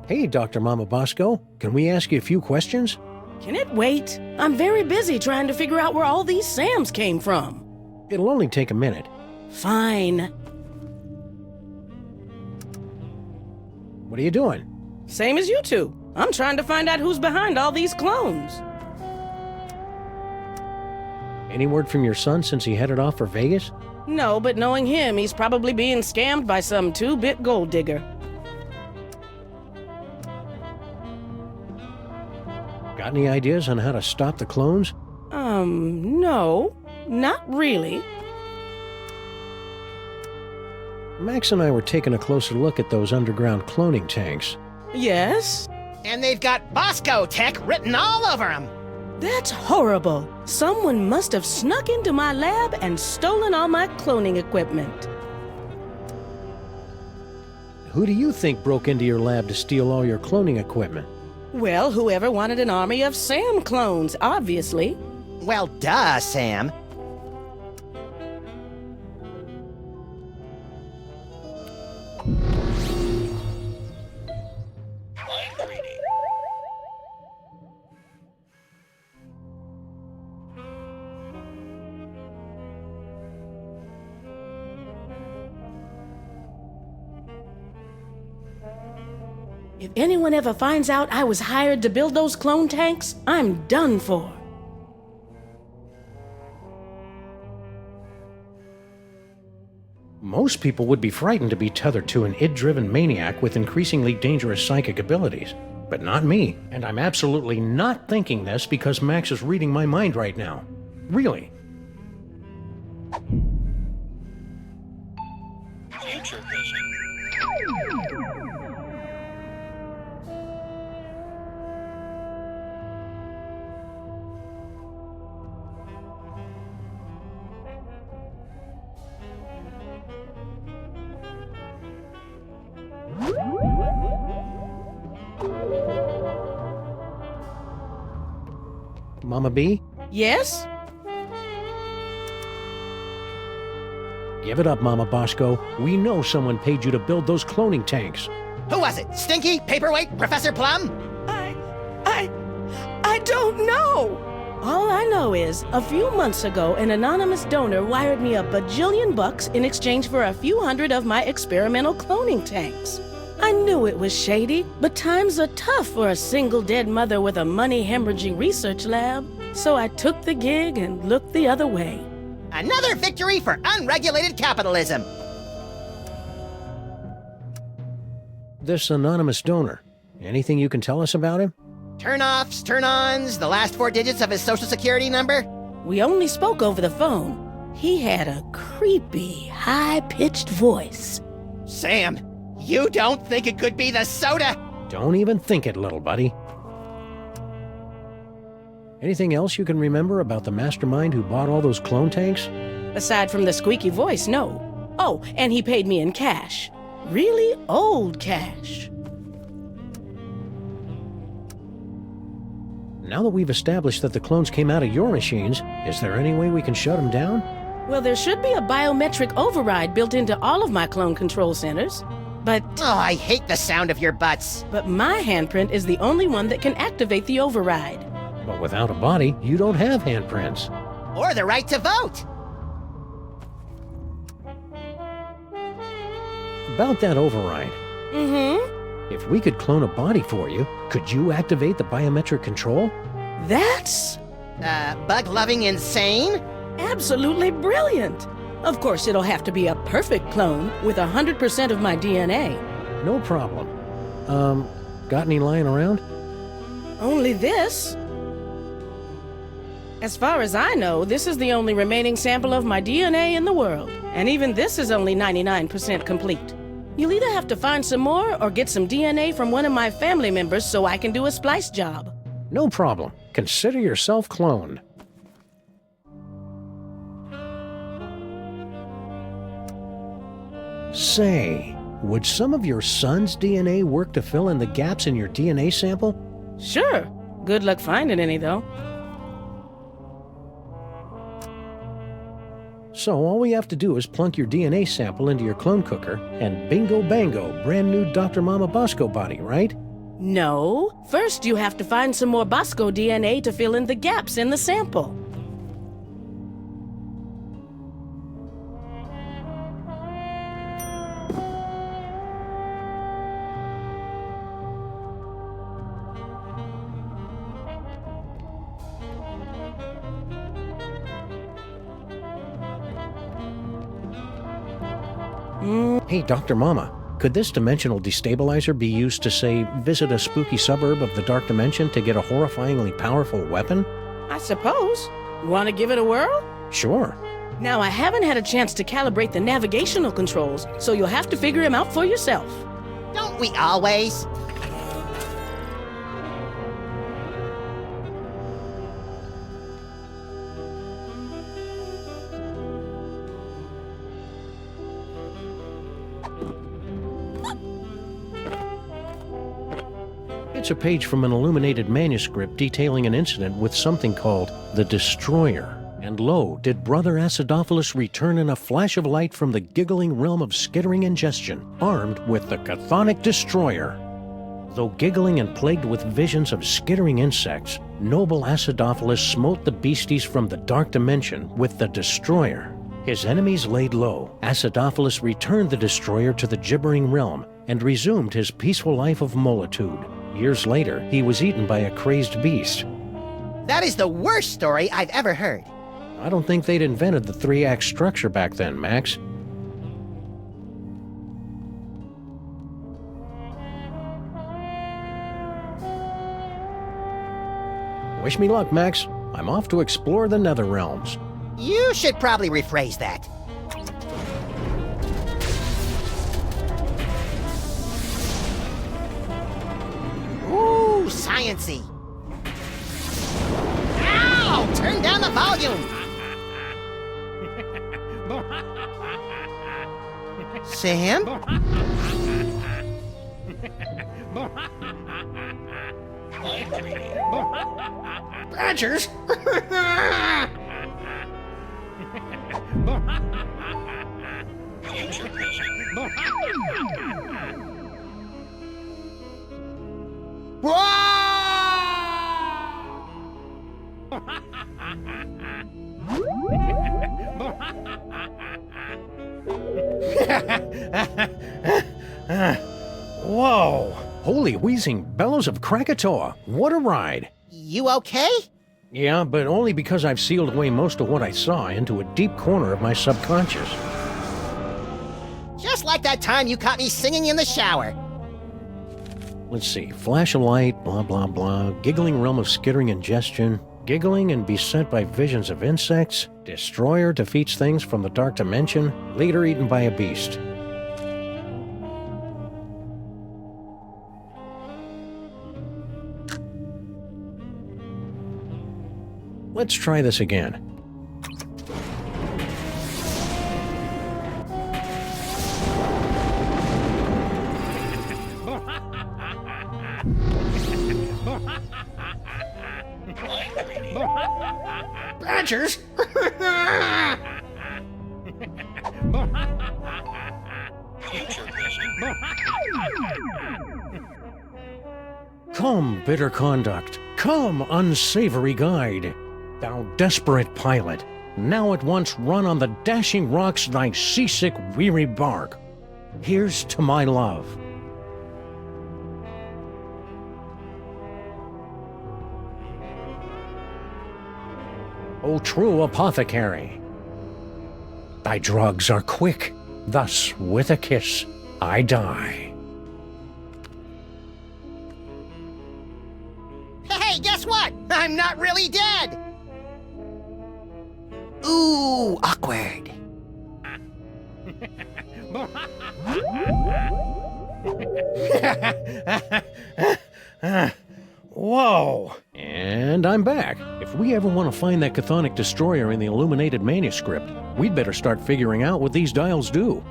[SPEAKER 5] Hey, Dr. Mama Bosco, can we ask you a few questions?
[SPEAKER 13] Can it wait? I'm very busy trying to figure out where all these Sams came from.
[SPEAKER 5] It'll only take a minute.
[SPEAKER 13] Fine.
[SPEAKER 5] What are you doing?
[SPEAKER 13] Same as you two. I'm trying to find out who's behind all these clones.
[SPEAKER 5] Any word from your son since he headed off for Vegas?
[SPEAKER 13] No, but knowing him, he's probably being scammed by some two-bit gold digger.
[SPEAKER 5] Got any ideas on how to stop the clones?
[SPEAKER 13] No, not really.
[SPEAKER 5] Max and I were taking a closer look at those underground cloning tanks.
[SPEAKER 13] Yes?
[SPEAKER 3] And they've got Bosco Tech written all over them.
[SPEAKER 13] That's horrible. Someone must have snuck into my lab and stolen all my cloning equipment.
[SPEAKER 5] Who do you think broke into your lab to steal all your cloning equipment?
[SPEAKER 13] Well, whoever wanted an army of Sam clones, obviously.
[SPEAKER 3] Well, duh, Sam.
[SPEAKER 13] If anyone ever finds out I was hired to build those clone tanks, I'm done for.
[SPEAKER 5] Most people would be frightened to be tethered to an id-driven maniac with increasingly dangerous psychic abilities. But not me, and I'm absolutely not thinking this because Max is reading my mind right now. Really.
[SPEAKER 14] Future vision.
[SPEAKER 5] Mama B?
[SPEAKER 13] Yes?
[SPEAKER 5] Give it up, Mama Bosco. We know someone paid you to build those cloning tanks.
[SPEAKER 3] Who was it? Stinky? Paperweight? Professor Plum?
[SPEAKER 13] I don't know. All I know is, a few months ago, an anonymous donor wired me $1 bajillion in exchange for a few hundred of my experimental cloning tanks. I knew it was shady, but times are tough for a single dead mother with a money-hemorrhaging research lab. So I took the gig and looked the other way.
[SPEAKER 3] Another victory for unregulated capitalism.
[SPEAKER 5] This anonymous donor, anything you can tell us about him?
[SPEAKER 3] Turn-offs, turn-ons, the last 4 digits of his social security number?
[SPEAKER 13] We only spoke over the phone. He had a creepy, high-pitched voice.
[SPEAKER 3] Sam, you don't think it could be the soda?
[SPEAKER 5] Don't even think it, little buddy. Anything else you can remember about the mastermind who bought all those clone tanks?
[SPEAKER 13] Aside from the squeaky voice, no. Oh, and he paid me in cash. Really old cash.
[SPEAKER 5] Now that we've established that the clones came out of your machines, is there any way we can shut them down?
[SPEAKER 13] Well, there should be a biometric override built into all of my clone control centers. but...
[SPEAKER 3] Oh, I hate the sound of your butts.
[SPEAKER 13] But my handprint is the only one that can activate the override.
[SPEAKER 5] But without a body, you don't have handprints.
[SPEAKER 3] Or the right to vote.
[SPEAKER 5] About that override.
[SPEAKER 13] Mm-hmm.
[SPEAKER 5] If we could clone a body for you, could you activate the biometric control?
[SPEAKER 13] That's...
[SPEAKER 3] bug-loving insane?
[SPEAKER 13] absolutely brilliant. Of course, it'll have to be a perfect clone with 100% of my DNA.
[SPEAKER 5] No problem. Got any lying around?
[SPEAKER 13] Only this. As far as I know, this is the only remaining sample of my DNA in the world. And even this is only 99% complete. You'll either have to find some more or get some DNA from one of my family members so I can do a splice job.
[SPEAKER 5] No problem. Consider yourself cloned. Say, would some of your son's DNA work to fill in the gaps in your DNA sample?
[SPEAKER 13] Sure. Good luck finding any, though.
[SPEAKER 5] So all we have to do is plunk your DNA sample into your clone cooker, and bingo bango, brand new Dr. Mama Bosco body, right?
[SPEAKER 13] No. First, you have to find some more Bosco DNA to fill in the gaps in the sample.
[SPEAKER 5] Hey, Dr. Mama, could this dimensional destabilizer be used to, say, visit a spooky suburb of the Dark Dimension to get a horrifyingly powerful weapon?
[SPEAKER 13] I suppose. Want to give it a whirl?
[SPEAKER 5] Sure.
[SPEAKER 13] Now, I haven't had a chance to calibrate the navigational controls, so you'll have to figure them out for yourself.
[SPEAKER 3] Don't we always?
[SPEAKER 5] It's a page from an illuminated manuscript detailing an incident with something called the Destroyer. And lo, did Brother Acidophilus return in a flash of light from the giggling realm of skittering ingestion, armed with the chthonic Destroyer. Though giggling and plagued with visions of skittering insects, noble Acidophilus smote the beasties from the Dark Dimension with the Destroyer. His enemies laid low. Acidophilus returned the Destroyer to the gibbering realm and resumed his peaceful life of molitude. Years later, he was eaten by a crazed beast.
[SPEAKER 3] That is the worst story I've ever heard.
[SPEAKER 5] I don't think they'd invented the 3-act structure back then, Max. Wish me luck, Max. I'm off to explore the Nether Realms.
[SPEAKER 3] You should probably rephrase that. Ooh, science-y. Ow! Turn down the volume! Sam?
[SPEAKER 9] Badgers?
[SPEAKER 5] Whoa! Holy wheezing bellows of Krakatoa! What a ride!
[SPEAKER 3] You okay?
[SPEAKER 5] Yeah, but only because I've sealed away most of what I saw into a deep corner of my subconscious.
[SPEAKER 3] Just like that time you caught me singing in the shower.
[SPEAKER 5] Let's see, flash of light, blah blah blah, giggling realm of skittering ingestion, giggling and beset by visions of insects, Destroyer defeats things from the Dark Dimension, later eaten by a beast. Let's try this again.
[SPEAKER 9] Badgers?
[SPEAKER 5] Come, bitter conduct. Come, unsavory guide. Thou desperate pilot, now at once run on the dashing rocks thy seasick, weary bark. Here's to my love. O true apothecary, thy drugs are quick, thus with a kiss I die.
[SPEAKER 3] Hey, guess what? I'm not really dead! Ooh, awkward.
[SPEAKER 5] Whoa! And I'm back. If we ever want to find that chthonic destroyer in the illuminated manuscript, we'd better start figuring out what these dials do.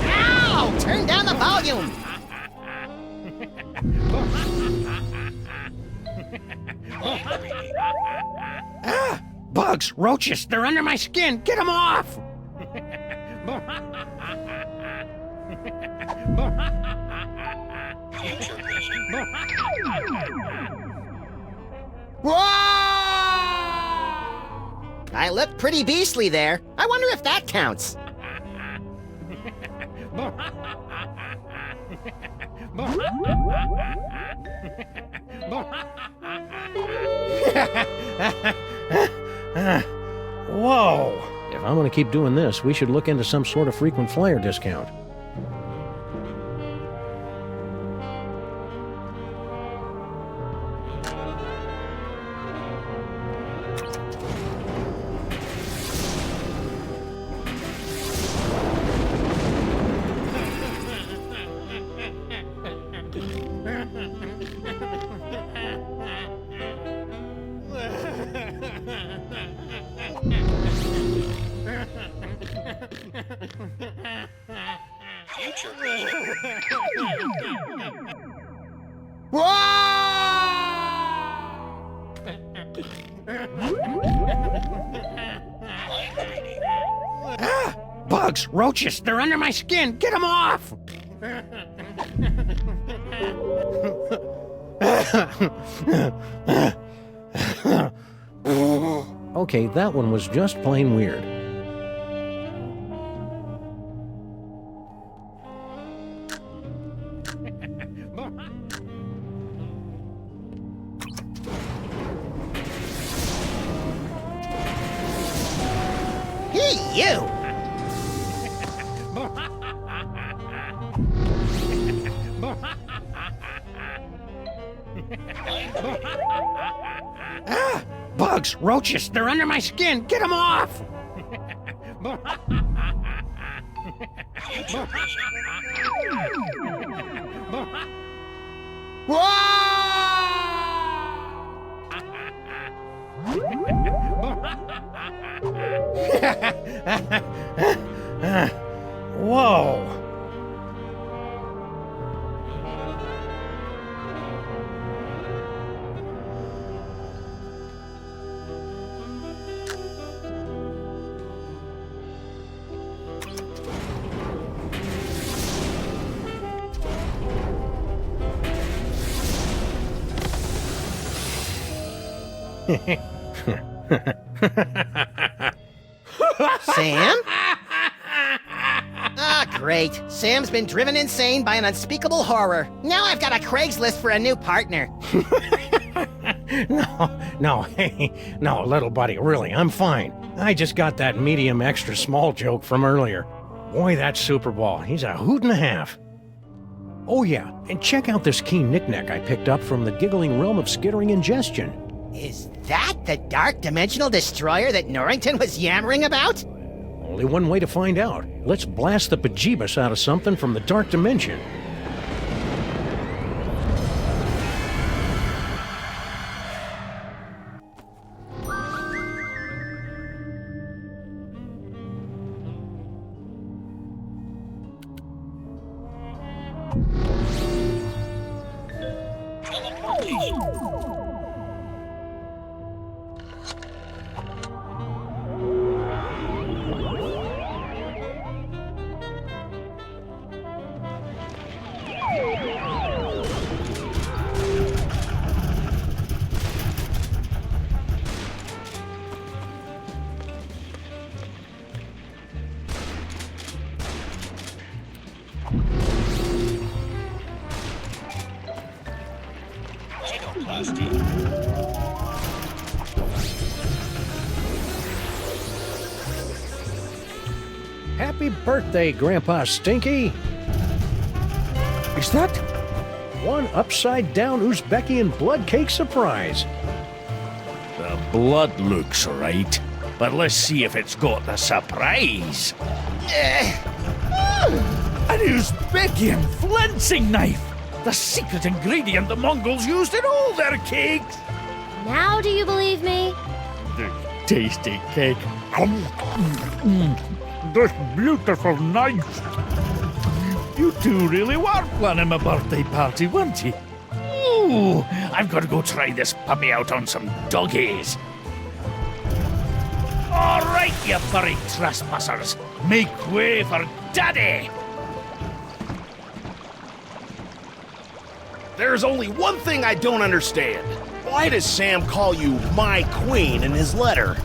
[SPEAKER 3] Ow! Turn down the volume!
[SPEAKER 5] Bugs, roaches, they're under my skin! Get them off!
[SPEAKER 3] Whoa! I look pretty beastly there. I wonder if that counts.
[SPEAKER 5] Whoa! If I'm going to keep doing this, we should look into some sort of frequent flyer discount. Bugs, roaches, they're under my skin! Get them off! Okay, that one was just plain weird.
[SPEAKER 3] Hey, you!
[SPEAKER 5] Bugs, roaches, they're under my skin! Get them off! Whoa!
[SPEAKER 3] Sam? Ah, great. Sam's been driven insane by an unspeakable horror. Now I've got a Craigslist for a new partner.
[SPEAKER 5] No, little buddy, really, I'm fine. I just got that medium extra small joke from earlier. Boy, that Super Ball, he's a hoot and a half. Oh yeah, and check out this key knickknack I picked up from the giggling realm of skittering ingestion.
[SPEAKER 3] Is that the dark dimensional destroyer that Norrington was yammering about?
[SPEAKER 5] Only one way to find out. Let's blast the bejeebus out of something from the dark dimension. Happy birthday, Grandpa Stinky!
[SPEAKER 2] Is that?
[SPEAKER 5] One upside-down Uzbekian blood cake surprise.
[SPEAKER 2] The blood looks right, but let's see if it's got the surprise. An Uzbekian flensing knife! The secret ingredient the Mongols used in all their cakes!
[SPEAKER 1] Now do you believe me?
[SPEAKER 2] The tasty cake. This beautiful knife. You two really were planning my birthday party, weren't you? Ooh, I've got to go try this puppy out on some doggies. All right, you furry trespassers. Make way for Daddy.
[SPEAKER 8] There's only one thing I don't understand. Why does Sam call you my queen in his letter?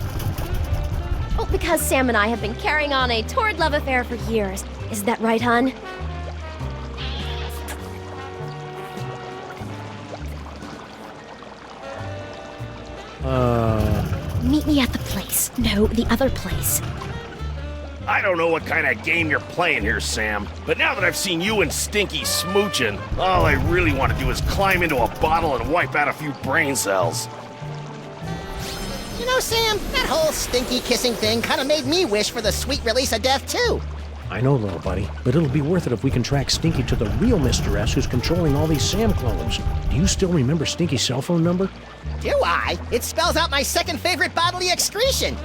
[SPEAKER 1] Oh, because Sam and I have been carrying on a torrid love affair for years. Is that right, hon? Meet me at the place. No, the other place.
[SPEAKER 8] I don't know what kind of game you're playing here, Sam, but now that I've seen you and Stinky smooching, all I really want to do is climb into a bottle and wipe out a few brain cells.
[SPEAKER 3] You know, Sam, that whole stinky kissing thing kind of made me wish for the sweet release of death, too.
[SPEAKER 5] I know, little buddy, but it'll be worth it if we can track Stinky to the real Mr. S who's controlling all these Sam clones. Do you still remember Stinky's cell phone number?
[SPEAKER 3] Do I? It spells out my second favorite bodily excretion.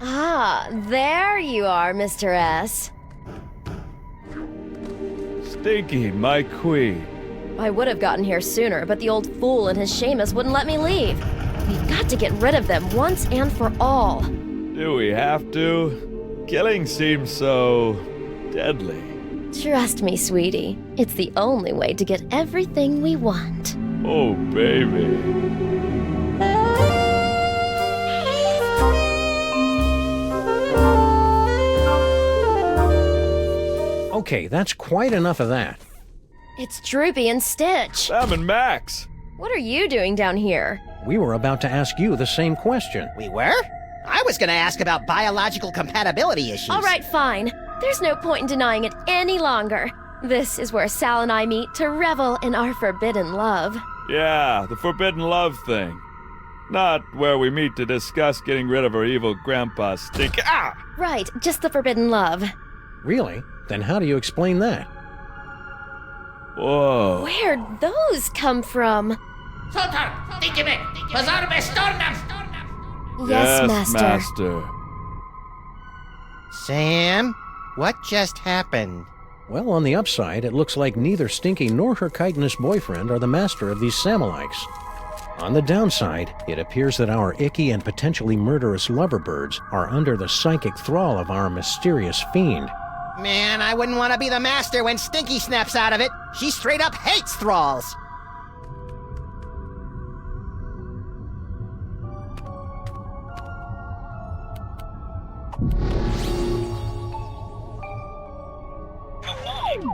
[SPEAKER 1] Ah, there you are, Mr. S.
[SPEAKER 12] Stinky, my queen.
[SPEAKER 1] I would have gotten here sooner, but the old fool and his Seamus wouldn't let me leave. We've got to get rid of them once and for all.
[SPEAKER 12] Do we have to? Killing seems so deadly.
[SPEAKER 1] Trust me, sweetie. It's the only way to get everything we want.
[SPEAKER 12] Oh, baby.
[SPEAKER 5] Okay, that's quite enough of that.
[SPEAKER 1] It's Droopy and Stitch.
[SPEAKER 12] Sam and Max.
[SPEAKER 1] What are you doing down here?
[SPEAKER 5] We were about to ask you the same question.
[SPEAKER 3] We were? I was going to ask about biological compatibility issues.
[SPEAKER 1] All right, fine. There's no point in denying it any longer. This is where Sal and I meet to revel in our forbidden love.
[SPEAKER 12] Yeah, the forbidden love thing. Not where we meet to discuss getting rid of our evil grandpa Stinky. Ah!
[SPEAKER 1] Right, just the forbidden love.
[SPEAKER 5] Really? Then how do you explain that?
[SPEAKER 12] Whoa.
[SPEAKER 1] Where'd those come from? Yes, Master.
[SPEAKER 3] Sam, what just happened?
[SPEAKER 5] Well, on the upside, it looks like neither Stinky nor her chitinous boyfriend are the master of these Samalikes. On the downside, it appears that our icky and potentially murderous loverbirds are under the psychic thrall of our mysterious fiend.
[SPEAKER 3] Man, I wouldn't want to be the master when Stinky snaps out of it. She straight up hates thralls.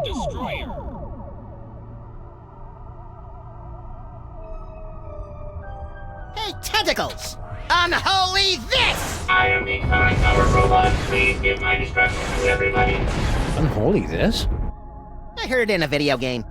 [SPEAKER 6] Destroyer.
[SPEAKER 3] Hey, tentacles! Unholy this!
[SPEAKER 6] I am the current power robot. Please give my instructions to everybody.
[SPEAKER 5] Unholy this?
[SPEAKER 3] I heard it in a video game.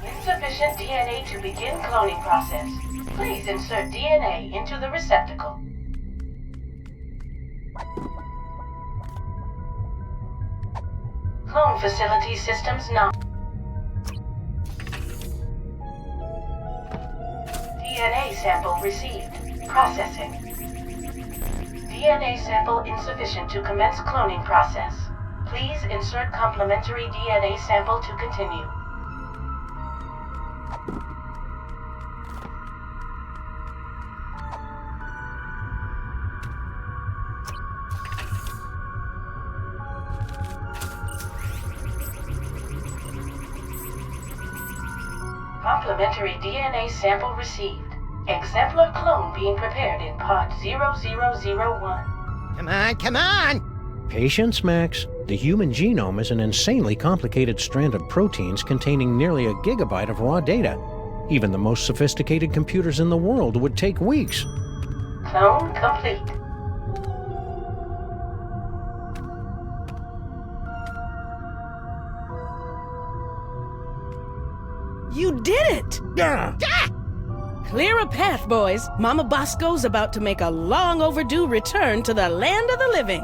[SPEAKER 7] Insufficient DNA to begin cloning process. Please insert DNA into the receptacle. Clone facility systems not. DNA sample received. Processing. DNA sample insufficient to commence cloning process. Please insert complementary DNA sample to continue. Complementary DNA sample received. Exemplar clone being prepared in part 0001.
[SPEAKER 3] Come on, come on!
[SPEAKER 5] Patience, Max. The human genome is an insanely complicated strand of proteins containing nearly a gigabyte of raw data. Even the most sophisticated computers in the world would take weeks.
[SPEAKER 7] Clone complete.
[SPEAKER 13] You did it!
[SPEAKER 11] Yeah.
[SPEAKER 13] Clear a path, boys. Mama Bosco's about to make a long overdue return to the land of the living.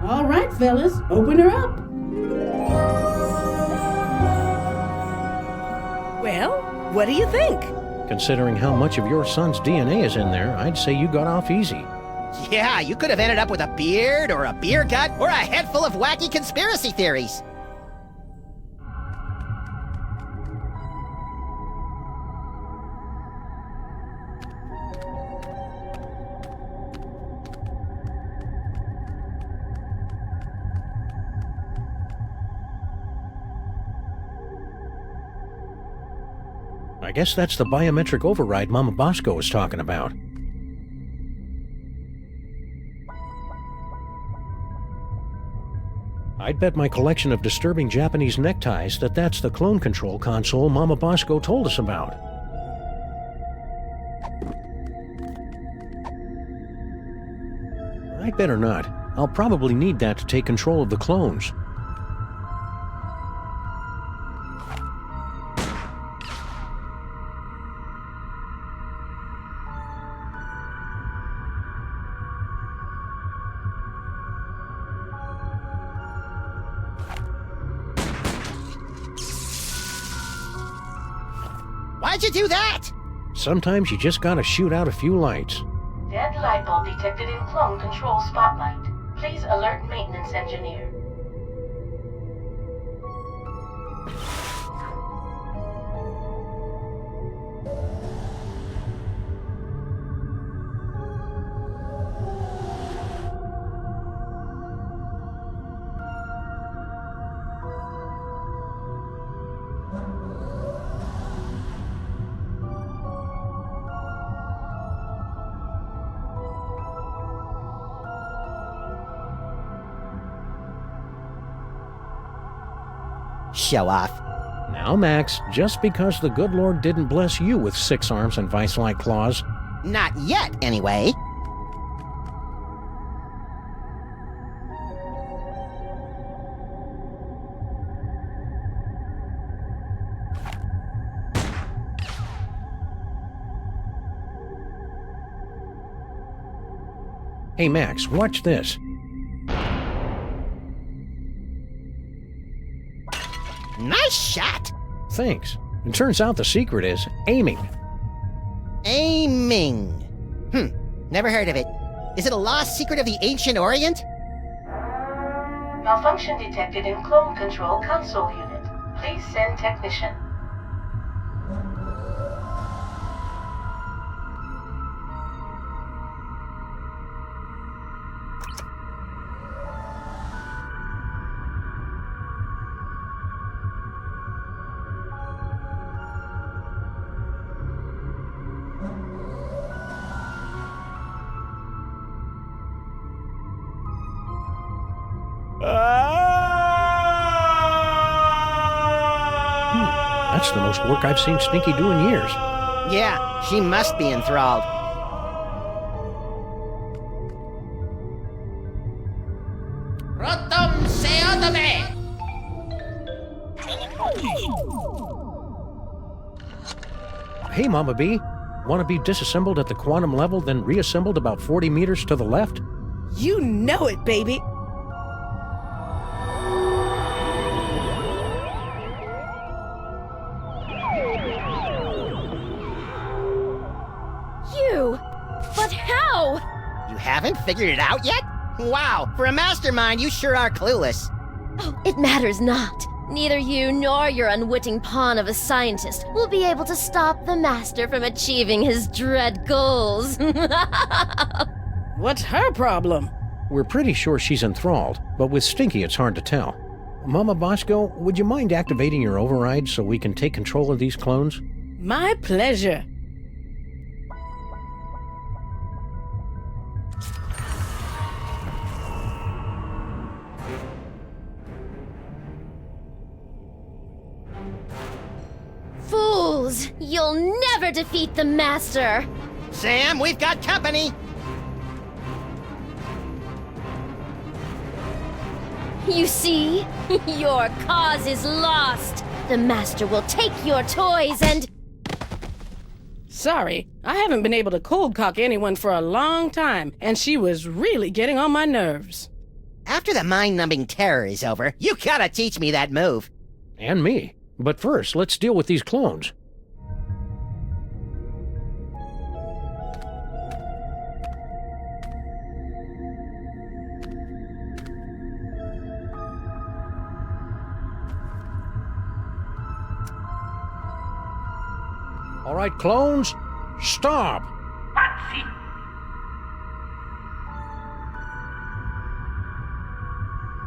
[SPEAKER 13] All right, fellas, open her up. Well, what do you think?
[SPEAKER 5] Considering how much of your son's DNA is in there, I'd say you got off easy.
[SPEAKER 3] Yeah, you could have ended up with a beard, or a beer gut, or a head full of wacky conspiracy theories.
[SPEAKER 5] I guess that's the biometric override Mama Bosco was talking about. I'd bet my collection of disturbing Japanese neckties that that's the clone control console Mama Bosco told us about. I'd better not. I'll probably need that to take control of the clones.
[SPEAKER 3] Why'd you do that?
[SPEAKER 5] Sometimes you just gotta shoot out a few lights.
[SPEAKER 7] Dead light bulb detected in clone control spotlight. Please alert maintenance engineer.
[SPEAKER 3] Show off.
[SPEAKER 5] Now, Max, just because the good Lord didn't bless you with 6 arms and vice-like claws.
[SPEAKER 3] Not yet, anyway.
[SPEAKER 5] Hey, Max, watch this.
[SPEAKER 3] Nice shot!
[SPEAKER 5] Thanks. It turns out the secret is aiming.
[SPEAKER 3] Aiming. Never heard of it. Is it a lost secret of the ancient Orient?
[SPEAKER 7] Malfunction detected in clone control console unit. Please send technician.
[SPEAKER 5] That's the most work I've seen Stinky do in years.
[SPEAKER 3] Yeah, she must be enthralled.
[SPEAKER 10] Rotom Seon
[SPEAKER 5] Hey, Mama B. Want to be disassembled at the quantum level, then reassembled about 40 meters to the left?
[SPEAKER 13] You know it, baby.
[SPEAKER 1] You! But how?
[SPEAKER 3] You haven't figured it out yet? Wow, for a mastermind, you sure are clueless.
[SPEAKER 1] Oh, it matters not. Neither you nor your unwitting pawn of a scientist will be able to stop the Master from achieving his dread goals.
[SPEAKER 13] What's her problem?
[SPEAKER 5] We're pretty sure she's enthralled, but with Stinky it's hard to tell. Mama Bosco, would you mind activating your override so we can take control of these clones?
[SPEAKER 13] My pleasure.
[SPEAKER 1] Fools! You'll never defeat the Master!
[SPEAKER 3] Sam, we've got company!
[SPEAKER 1] You see? Your cause is lost! The Master will take your toys and...
[SPEAKER 13] Sorry, I haven't been able to cold cock anyone for a long time, and she was really getting on my nerves.
[SPEAKER 3] After the mind-numbing terror is over, you gotta teach me that move.
[SPEAKER 5] And me. But first, let's deal with these clones. All right, clones, stop!
[SPEAKER 6] Patsy!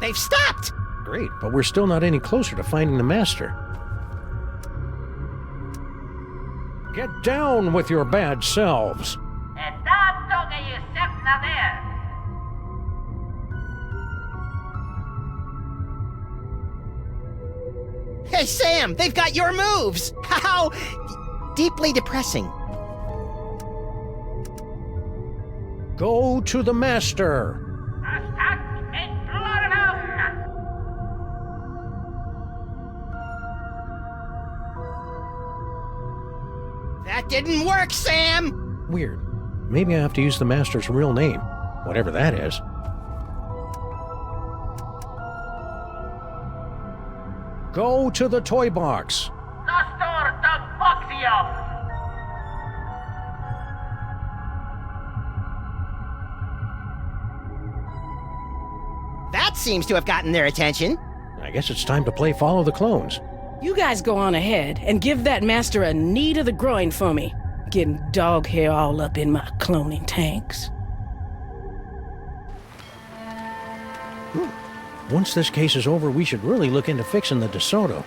[SPEAKER 3] They've stopped!
[SPEAKER 5] Great, but we're still not any closer to finding the Master. Get down with your bad selves!
[SPEAKER 3] Hey, Sam, they've got your moves! How deeply depressing.
[SPEAKER 5] Go to the Master!
[SPEAKER 3] That didn't work, Sam!
[SPEAKER 5] Weird. Maybe I have to use the Master's real name, whatever that is. Go to the toy box!
[SPEAKER 3] That seems to have gotten their attention.
[SPEAKER 5] I guess it's time to play Follow the Clones.
[SPEAKER 13] You guys go on ahead and give that Master a knee to the groin for me. Getting dog hair all up in my cloning tanks.
[SPEAKER 5] Once this case is over, we should really look into fixing the DeSoto.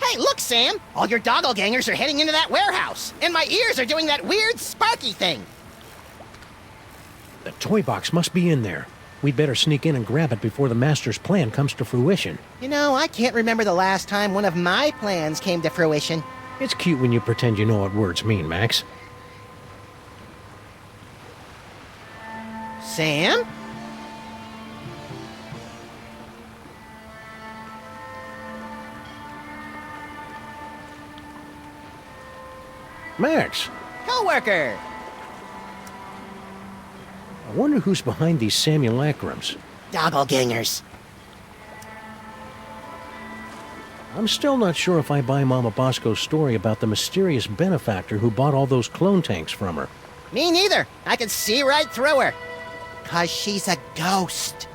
[SPEAKER 3] Hey, look, Sam! All your doppelgangers are heading into that warehouse, and my ears are doing that weird sparky thing.
[SPEAKER 5] The toy box must be in there. We'd better sneak in and grab it before the Master's plan comes to fruition.
[SPEAKER 3] You know, I can't remember the last time one of my plans came to fruition.
[SPEAKER 5] It's cute when you pretend you know what words mean, Max.
[SPEAKER 3] Sam?
[SPEAKER 5] Max!
[SPEAKER 3] Coworker!
[SPEAKER 5] I wonder who's behind these simulacrums.
[SPEAKER 3] Doppelgangers.
[SPEAKER 5] I'm still not sure if I buy Mama Bosco's story about the mysterious benefactor who bought all those clone tanks from her.
[SPEAKER 3] Me neither. I can see right through her. 'Cause she's a ghost.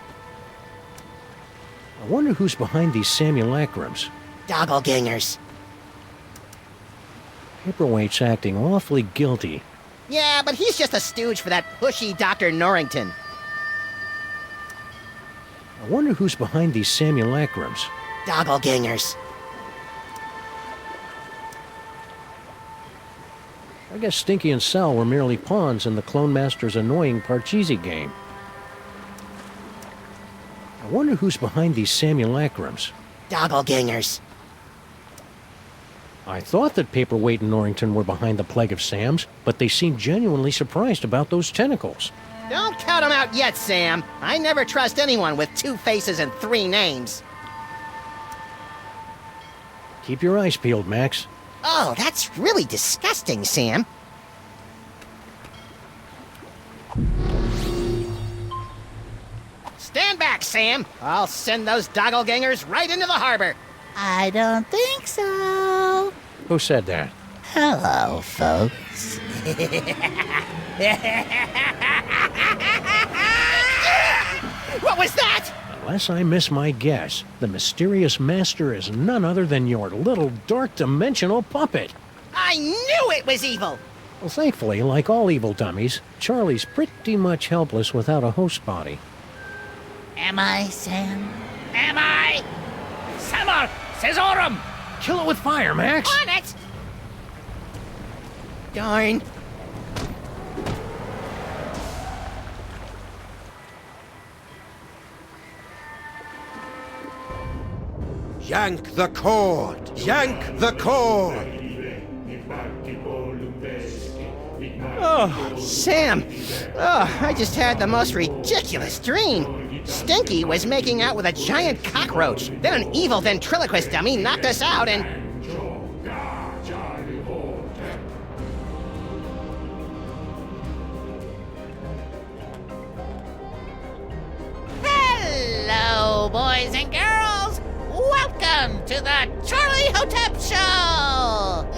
[SPEAKER 5] I wonder who's behind these simulacrums.
[SPEAKER 3] Doppelgangers.
[SPEAKER 5] Paperweight's acting awfully guilty.
[SPEAKER 3] Yeah, but he's just a stooge for that pushy Dr. Norrington.
[SPEAKER 5] I wonder who's behind these simulacrums.
[SPEAKER 3] Doppelgangers.
[SPEAKER 5] I guess Stinky and Sal were merely pawns in the Clone Master's annoying Parcheesi game. I wonder who's behind these simulacrums.
[SPEAKER 3] Doppelgangers.
[SPEAKER 5] I thought that Paperweight and Norrington were behind the Plague of Sams, but they seemed genuinely surprised about those tentacles.
[SPEAKER 3] Don't count them out yet, Sam. I never trust anyone with 2 faces and 3 names.
[SPEAKER 5] Keep your eyes peeled, Max.
[SPEAKER 3] Oh, that's really disgusting, Sam. Stand back, Sam. I'll send those doppelgangers right into the harbor.
[SPEAKER 9] I don't think so.
[SPEAKER 5] Who said that?
[SPEAKER 9] Hello, folks.
[SPEAKER 3] What was that?
[SPEAKER 5] Unless I miss my guess, the mysterious master is none other than your little dark dimensional puppet.
[SPEAKER 3] I knew it was evil.
[SPEAKER 5] Well, thankfully, like all evil dummies, Charlie's pretty much helpless without a host body.
[SPEAKER 9] Am I, Sam?
[SPEAKER 2] Am I? Samar! Caesarum!
[SPEAKER 5] Kill it with fire, Max!
[SPEAKER 3] On it! Darn.
[SPEAKER 4] Yank the cord! Yank the cord!
[SPEAKER 3] Oh, Sam. Oh, I just had the most ridiculous dream. Stinky was making out with a giant cockroach. Then an evil ventriloquist dummy knocked us out and...
[SPEAKER 9] Hello, boys and girls. Welcome to the Charlie Hotep Show.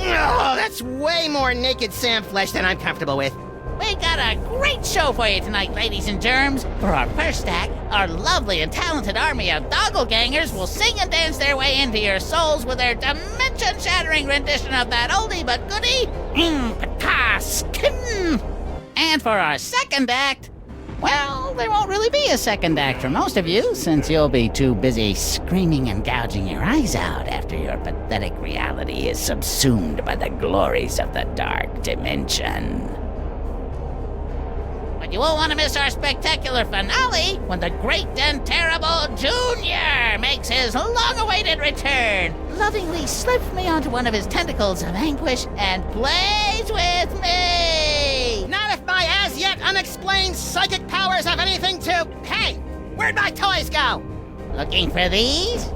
[SPEAKER 3] Oh, that's way more naked Sam flesh than I'm comfortable with.
[SPEAKER 9] We got a great show for you tonight, ladies and germs. For our first act, our lovely and talented army of doppelgangers will sing and dance their way into your souls with their dimension-shattering rendition of that oldie but goodie, Skin. And for our second act, well, there won't really be a second act for most of you, since you'll be too busy screaming and gouging your eyes out after your pathetic reality is subsumed by the glories of the dark dimension. But you won't want to miss our spectacular finale when the great and terrible Junior makes his long-awaited return, lovingly slips me onto one of his tentacles of anguish and plays with me!
[SPEAKER 3] Not if my as-yet unexplained psychic powers have anything to... Hey, where'd my toys go?
[SPEAKER 9] Looking for these?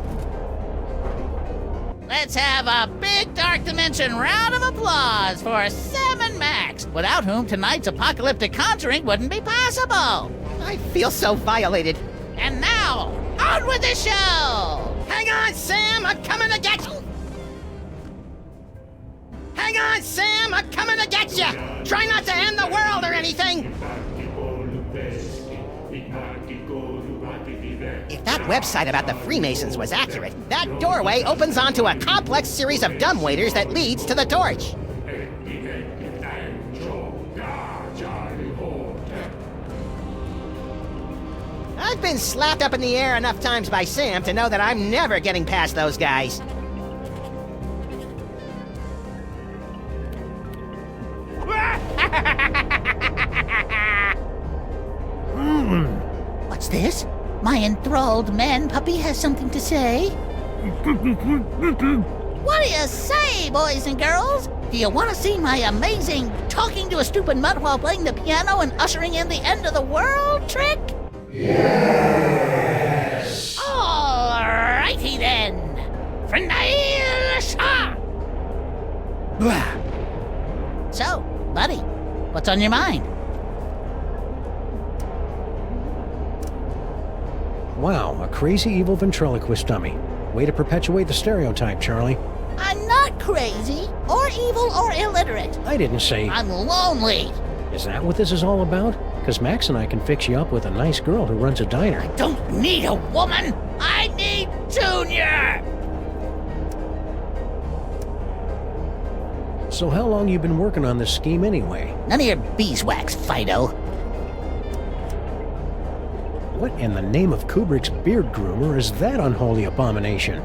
[SPEAKER 9] Let's have a big Dark Dimension round of applause for Sam and Max, without whom tonight's apocalyptic conjuring wouldn't be possible.
[SPEAKER 3] I feel so violated.
[SPEAKER 9] And now, on with the show!
[SPEAKER 3] Hang on, Sam, I'm coming to get you! Hang on, Sam, I'm coming to get you! Try not to end the world or anything! If that website about the Freemasons was accurate, that doorway opens onto a complex series of dumbwaiters that leads to the torch. I've been slapped up in the air enough times by Sam to know that I'm never getting past those guys.
[SPEAKER 9] What's this? My enthralled man puppy has something to say. What do you say, boys and girls? Do you want to see my amazing talking to a stupid mutt while playing the piano and ushering in the end of the world trick? Yes! Alrighty then. Frenail Shah! So, buddy, what's on your mind?
[SPEAKER 5] Wow, a crazy evil ventriloquist dummy. Way to perpetuate the stereotype, Charlie.
[SPEAKER 9] I'm not crazy, or evil, or illiterate.
[SPEAKER 5] I didn't say...
[SPEAKER 9] I'm lonely.
[SPEAKER 5] Is that what this is all about? Because Max and I can fix you up with a nice girl who runs a diner.
[SPEAKER 9] I don't need a woman. I need Junior.
[SPEAKER 5] So how long you been working on this scheme anyway?
[SPEAKER 9] None of your beeswax, Fido.
[SPEAKER 5] What in the name of Kubrick's beard groomer is that unholy abomination?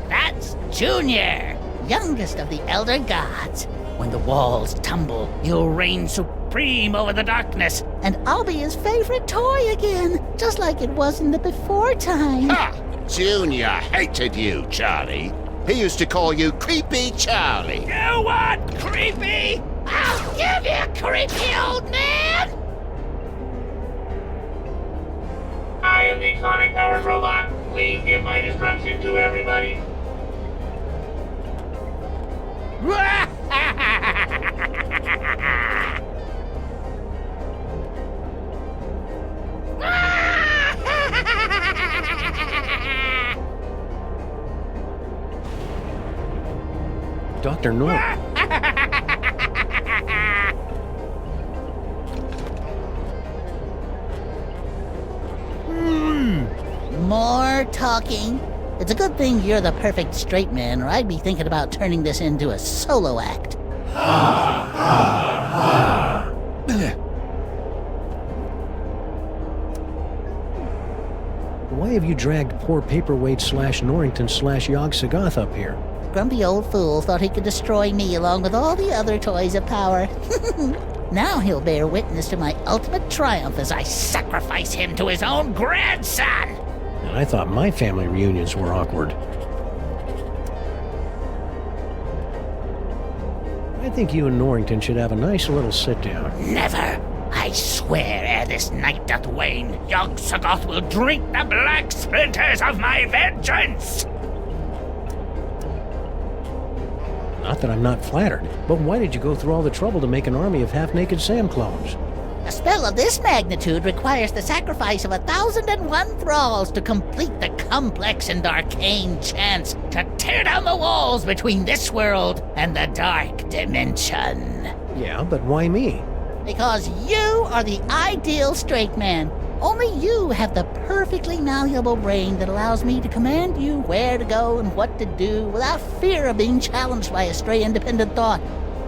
[SPEAKER 9] That's Junior, youngest of the Elder Gods. When the walls tumble, you'll reign supreme over the darkness, and I'll be his favorite toy again, just like it was in the before time.
[SPEAKER 10] Ha! Junior hated you, Charlie. He used to call you Creepy Charlie.
[SPEAKER 2] You what? Creepy?
[SPEAKER 9] I'll give you, creepy old man!
[SPEAKER 6] I am the sonic-powered robot. Please give my instructions to everybody.
[SPEAKER 5] Dr. North.
[SPEAKER 9] More talking. It's a good thing you're the perfect straight man, or I'd be thinking about turning this into a solo act.
[SPEAKER 5] Why have you dragged poor Paperweight / Norrington / Yogg Sagoth up here?
[SPEAKER 9] Grumpy old fool thought he could destroy me along with all the other toys of power. Now he'll bear witness to my ultimate triumph as I sacrifice him to his own grandson!
[SPEAKER 5] And I thought my family reunions were awkward. I think you and Norrington should have a nice little sit-down.
[SPEAKER 9] Never! I swear, ere this night doth wane, Yogg Sagoth will drink the black splinters of my vengeance!
[SPEAKER 5] Not that I'm not flattered, but why did you go through all the trouble to make an army of half-naked Sam clones?
[SPEAKER 9] A spell of this magnitude requires the sacrifice of 1,001 thralls to complete the complex and arcane chance to tear down the walls between this world and the dark dimension.
[SPEAKER 5] Yeah, but why me?
[SPEAKER 9] Because you are the ideal straight man. Only you have the perfectly malleable brain that allows me to command you where to go and what to do without fear of being challenged by a stray independent thought.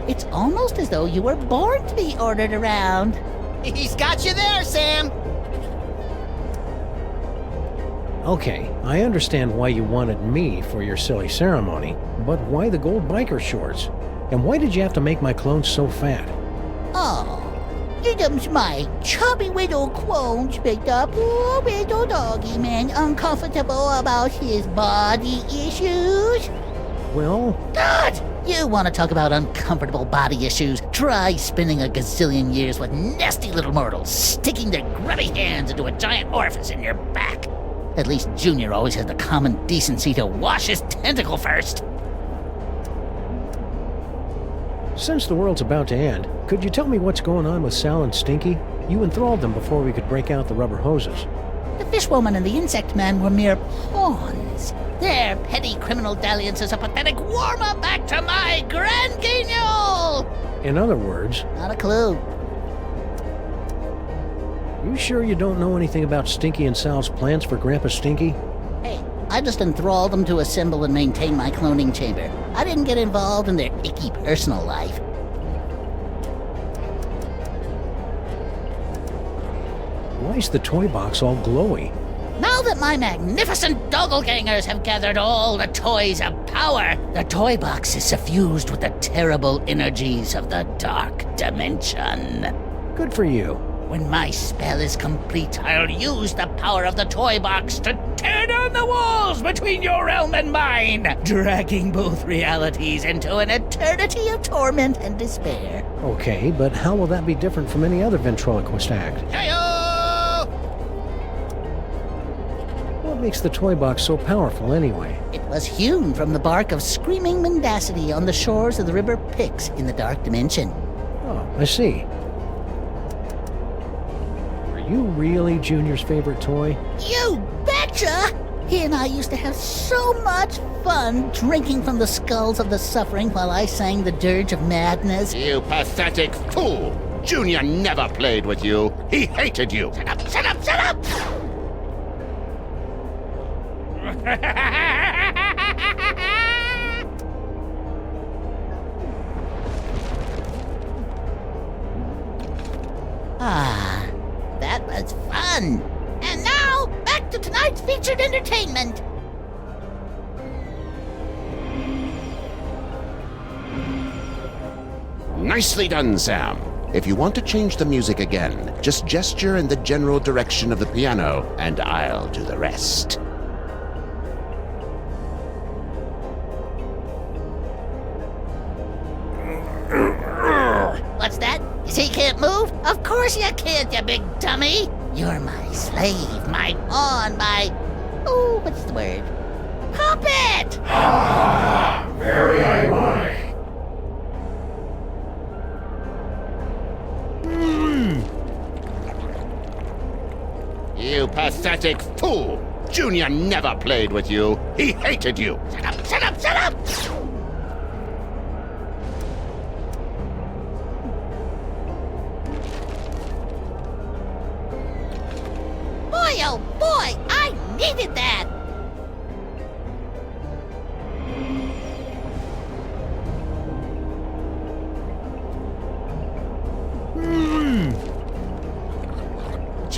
[SPEAKER 9] It's almost as though you were born to be ordered around.
[SPEAKER 3] He's got you there, Sam!
[SPEAKER 5] Okay, I understand why you wanted me for your silly ceremony, but why the gold biker shorts? And why did you have to make my clones so fat?
[SPEAKER 9] Oh, Yidum's my chubby little clones picked up poor little doggy man uncomfortable about his body issues.
[SPEAKER 5] Well...
[SPEAKER 9] God! You want to talk about uncomfortable body issues? Try spending a gazillion years with nasty little mortals sticking their grubby hands into a giant orifice in your back. At least Junior always has the common decency to wash his tentacle first.
[SPEAKER 5] Since the world's about to end, could you tell me what's going on with Sal and Stinky? You enthralled them before we could break out the rubber hoses.
[SPEAKER 9] The fishwoman and the insect man were mere pawns. Their petty criminal dalliance is a pathetic warm-up back to my grand guignol!
[SPEAKER 5] In other words...
[SPEAKER 9] Not a clue.
[SPEAKER 5] You sure you don't know anything about Stinky and Sal's plans for Grandpa Stinky?
[SPEAKER 9] Hey, I just enthralled them to assemble and maintain my cloning chamber. I didn't get involved in their icky personal life.
[SPEAKER 5] Why's the toy box all glowy?
[SPEAKER 9] Now that my magnificent doppelgangers have gathered all the toys of power, the toy box is suffused with the terrible energies of the dark dimension.
[SPEAKER 5] Good for you.
[SPEAKER 9] When my spell is complete, I'll use the power of the toy box to tear down the walls between your realm and mine, dragging both realities into an eternity of torment and despair.
[SPEAKER 5] Okay, but how will that be different from any other ventriloquist act? What makes the toy box so powerful anyway?
[SPEAKER 9] It was hewn from the bark of screaming mendacity on the shores of the river Pyx in the dark dimension.
[SPEAKER 5] Oh, I see. Are you really Junior's favorite toy?
[SPEAKER 9] You betcha! He and I used to have so much fun drinking from the skulls of the suffering while I sang the dirge of madness.
[SPEAKER 10] You pathetic fool! Junior never played with you. He hated you.
[SPEAKER 9] Shut up, shut up, shut up! Ah, that was fun. And now, back to tonight's featured entertainment.
[SPEAKER 10] Nicely done, Sam. If you want to change the music again, just gesture in the general direction of the piano, and I'll do the rest.
[SPEAKER 9] What's that? You say you can't move? Of course you can't, you big dummy! You're my slave, my pawn, my... Oh, what's the word? Puppet!
[SPEAKER 6] Ah, very ironic.
[SPEAKER 10] You pathetic fool! Junior never played with you. He hated you.
[SPEAKER 9] Shut up, shut up, shut up!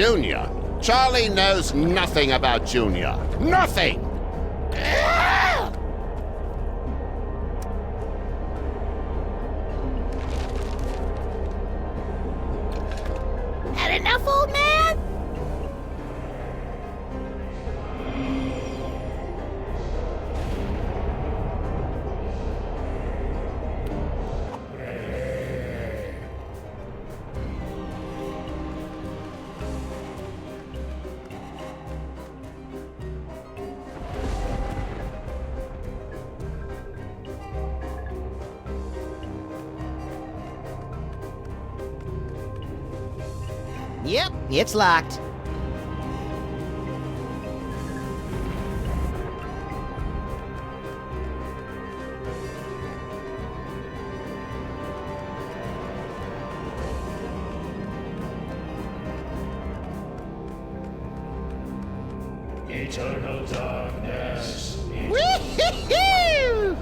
[SPEAKER 10] Junior? Charlie knows nothing about Junior. Nothing!
[SPEAKER 9] Had enough, old man?
[SPEAKER 3] Yep, it's locked.
[SPEAKER 11] Eternal darkness.
[SPEAKER 3] Woo-hoo-hoo!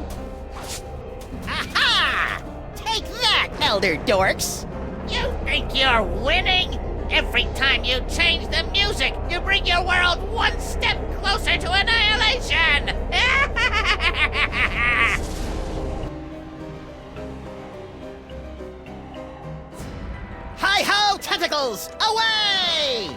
[SPEAKER 3] Aha! Take that, elder dorks!
[SPEAKER 9] You think you're winning? Every time you change the music, you bring your world one step closer to annihilation!
[SPEAKER 3] Hi-ho, tentacles! Away!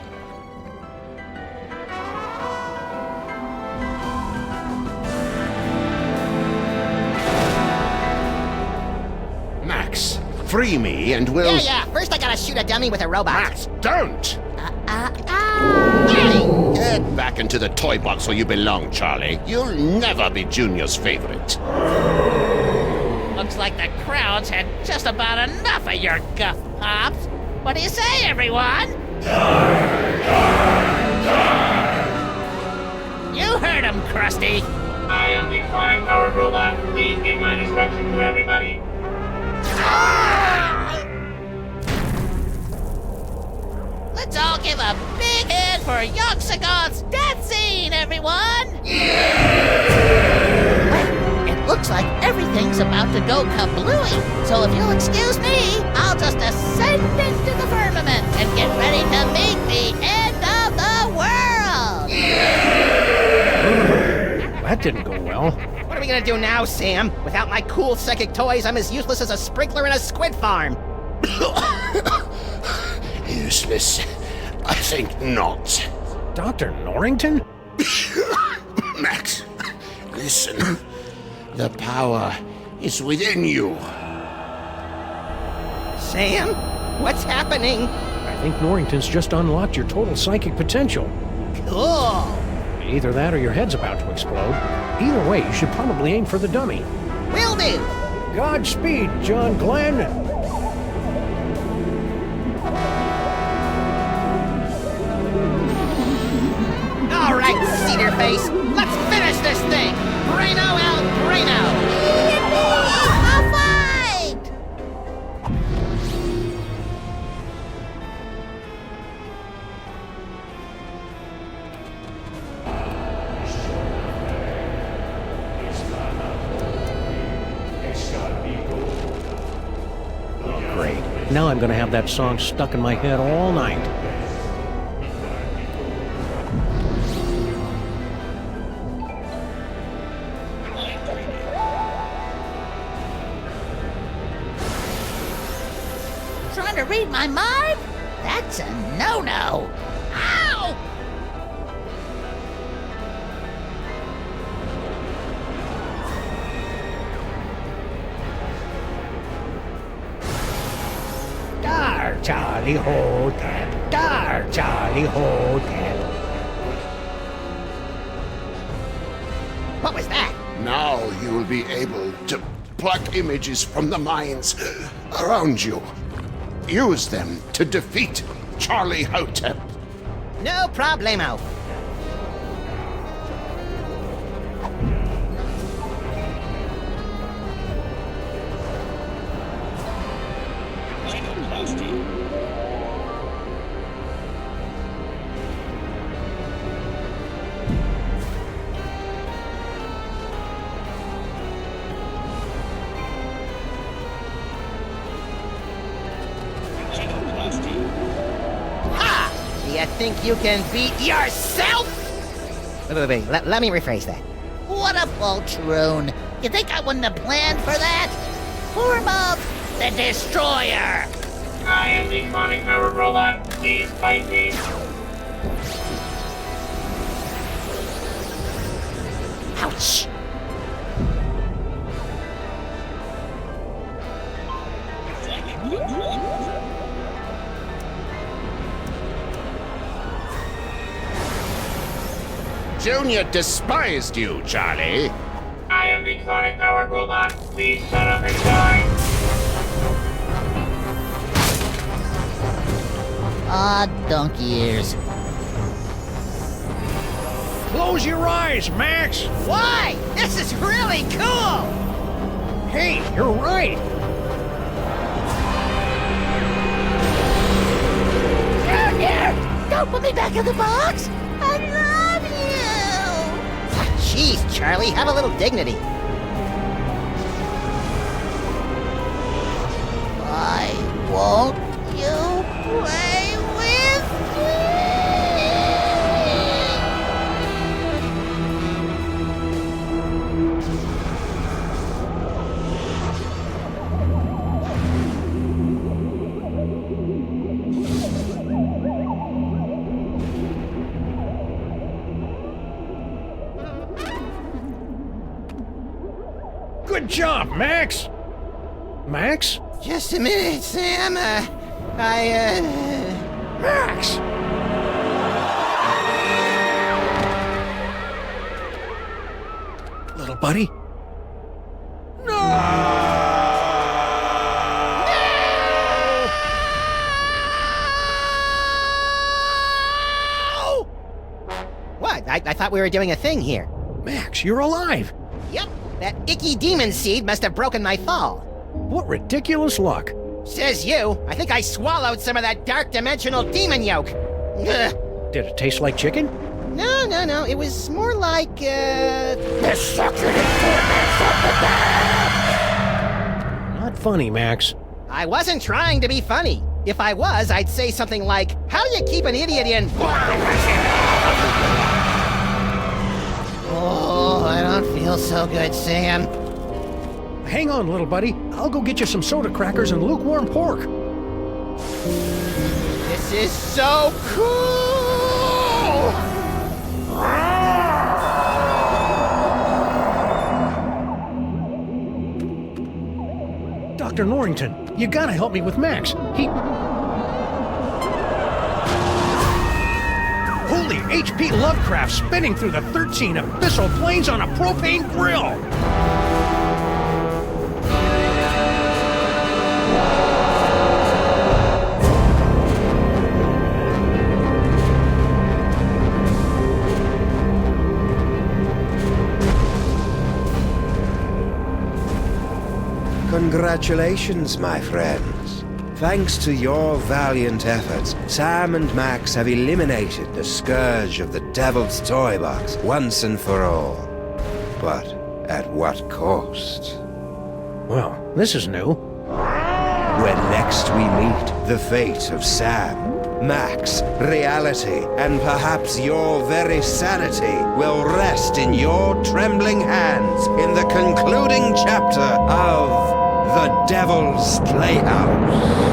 [SPEAKER 10] Max, free me and we'll...
[SPEAKER 3] Yeah, first I gotta shoot a dummy with a robot.
[SPEAKER 10] Max, don't!
[SPEAKER 3] Hey!
[SPEAKER 10] Get back into the toy box where you belong, Charlie. You'll never be Junior's favorite.
[SPEAKER 9] Looks like the crowd's had just about enough of your guff pops. What do you say, everyone? You heard him, Krusty.
[SPEAKER 6] I am the flying-powered robot. Please give my instructions to everybody.
[SPEAKER 9] Let's all give a big hand for Yoxagoth's death scene, everyone! Well, it looks like everything's about to go kablooey, so if you'll excuse me, I'll just ascend into the firmament and get ready to meet the end of the world!
[SPEAKER 5] That didn't go well.
[SPEAKER 3] What are we gonna do now, Sam? Without my cool psychic toys, I'm as useless as a sprinkler in a squid farm.
[SPEAKER 10] Useless? I think not.
[SPEAKER 5] Dr. Norrington?
[SPEAKER 10] Max, listen. The power is within you.
[SPEAKER 3] Sam? What's happening?
[SPEAKER 5] I think Norrington's just unlocked your total psychic potential.
[SPEAKER 3] Cool.
[SPEAKER 5] Either that or your head's about to explode. Either way, you should probably aim for the dummy.
[SPEAKER 3] Will do.
[SPEAKER 5] Godspeed, John Glenn.
[SPEAKER 3] All right, Cedar Face, let's finish this thing. Braino out, Braino.
[SPEAKER 9] A fight!
[SPEAKER 5] Great. Now I'm gonna have that song stuck in my head all night.
[SPEAKER 9] Trying to read my mind? That's a no-no. Ow!
[SPEAKER 5] Dar, Charlie Hotep. Dar, Charlie Hotep.
[SPEAKER 3] What was that?
[SPEAKER 10] Now you will be able to pluck images from the minds around you. Use them to defeat Charlie Hotep.
[SPEAKER 3] No problemo. The You think you can beat yourself? Wait. Let me rephrase that.
[SPEAKER 9] What a poltroon. You think I wouldn't have planned for that? Form of the Destroyer.
[SPEAKER 6] I am the chronic power robot. Please fight me.
[SPEAKER 3] Ouch!
[SPEAKER 10] Junior despised you, Charlie.
[SPEAKER 6] I am the chronic power robot. Please shut up and die.
[SPEAKER 9] Ah, donkey ears.
[SPEAKER 5] Close your eyes, Max!
[SPEAKER 3] Why? This is really cool!
[SPEAKER 5] Hey, you're right!
[SPEAKER 9] Junior! Don't put me back in the box! I love you!
[SPEAKER 3] Jeez, Charlie, have a little dignity.
[SPEAKER 9] Why won't you play with me?
[SPEAKER 5] Good job, Max! Max?
[SPEAKER 3] Just a minute, Sam.
[SPEAKER 5] Max! Little buddy?
[SPEAKER 3] What? I thought we were doing a thing here.
[SPEAKER 5] Max, you're alive!
[SPEAKER 3] Yep, that icky demon seed must have broken my fall.
[SPEAKER 5] What ridiculous luck!
[SPEAKER 3] Says you. I think I swallowed some of that dark dimensional demon yolk. Ugh.
[SPEAKER 5] Did it taste like chicken?
[SPEAKER 3] No. It was more like,
[SPEAKER 5] The succulent torments of the dead! Not funny, Max.
[SPEAKER 3] I wasn't trying to be funny. If I was, I'd say something like, how do you keep an idiot in... Oh, I don't feel so good, Sam.
[SPEAKER 5] Hang on, little buddy. I'll go get you some soda crackers and lukewarm pork.
[SPEAKER 3] This is so cool!
[SPEAKER 5] Dr. Norrington, you gotta help me with Max. Holy H.P. Lovecraft spinning through the 13 abyssal planes on a propane grill!
[SPEAKER 4] Congratulations, my friends. Thanks to your valiant efforts, Sam and Max have eliminated the scourge of the Devil's Toy Box once and for all. But at what cost?
[SPEAKER 5] Well, this is new.
[SPEAKER 4] When next we meet, the fate of Sam, Max, reality, and perhaps your very sanity will rest in your trembling hands in the concluding chapter of The Devil's Playhouse.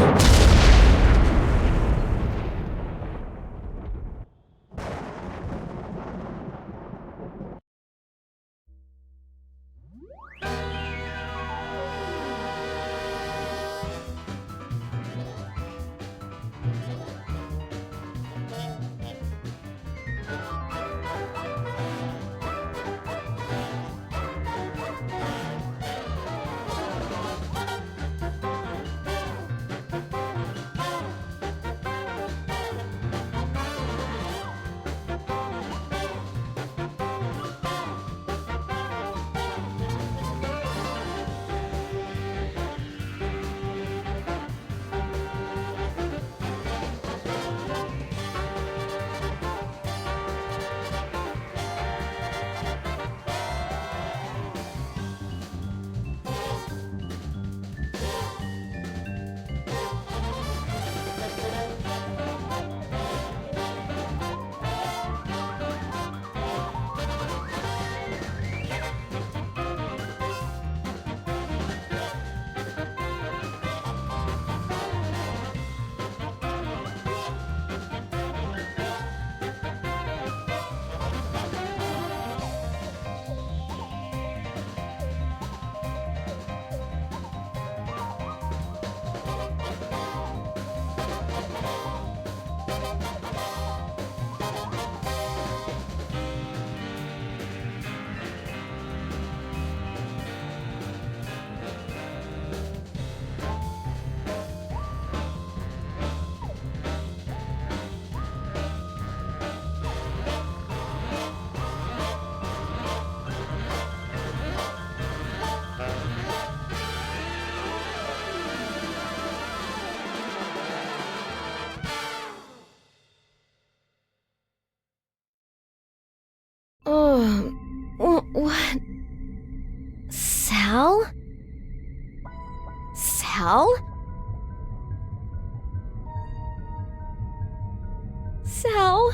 [SPEAKER 1] What? Sal? Sal? Sal?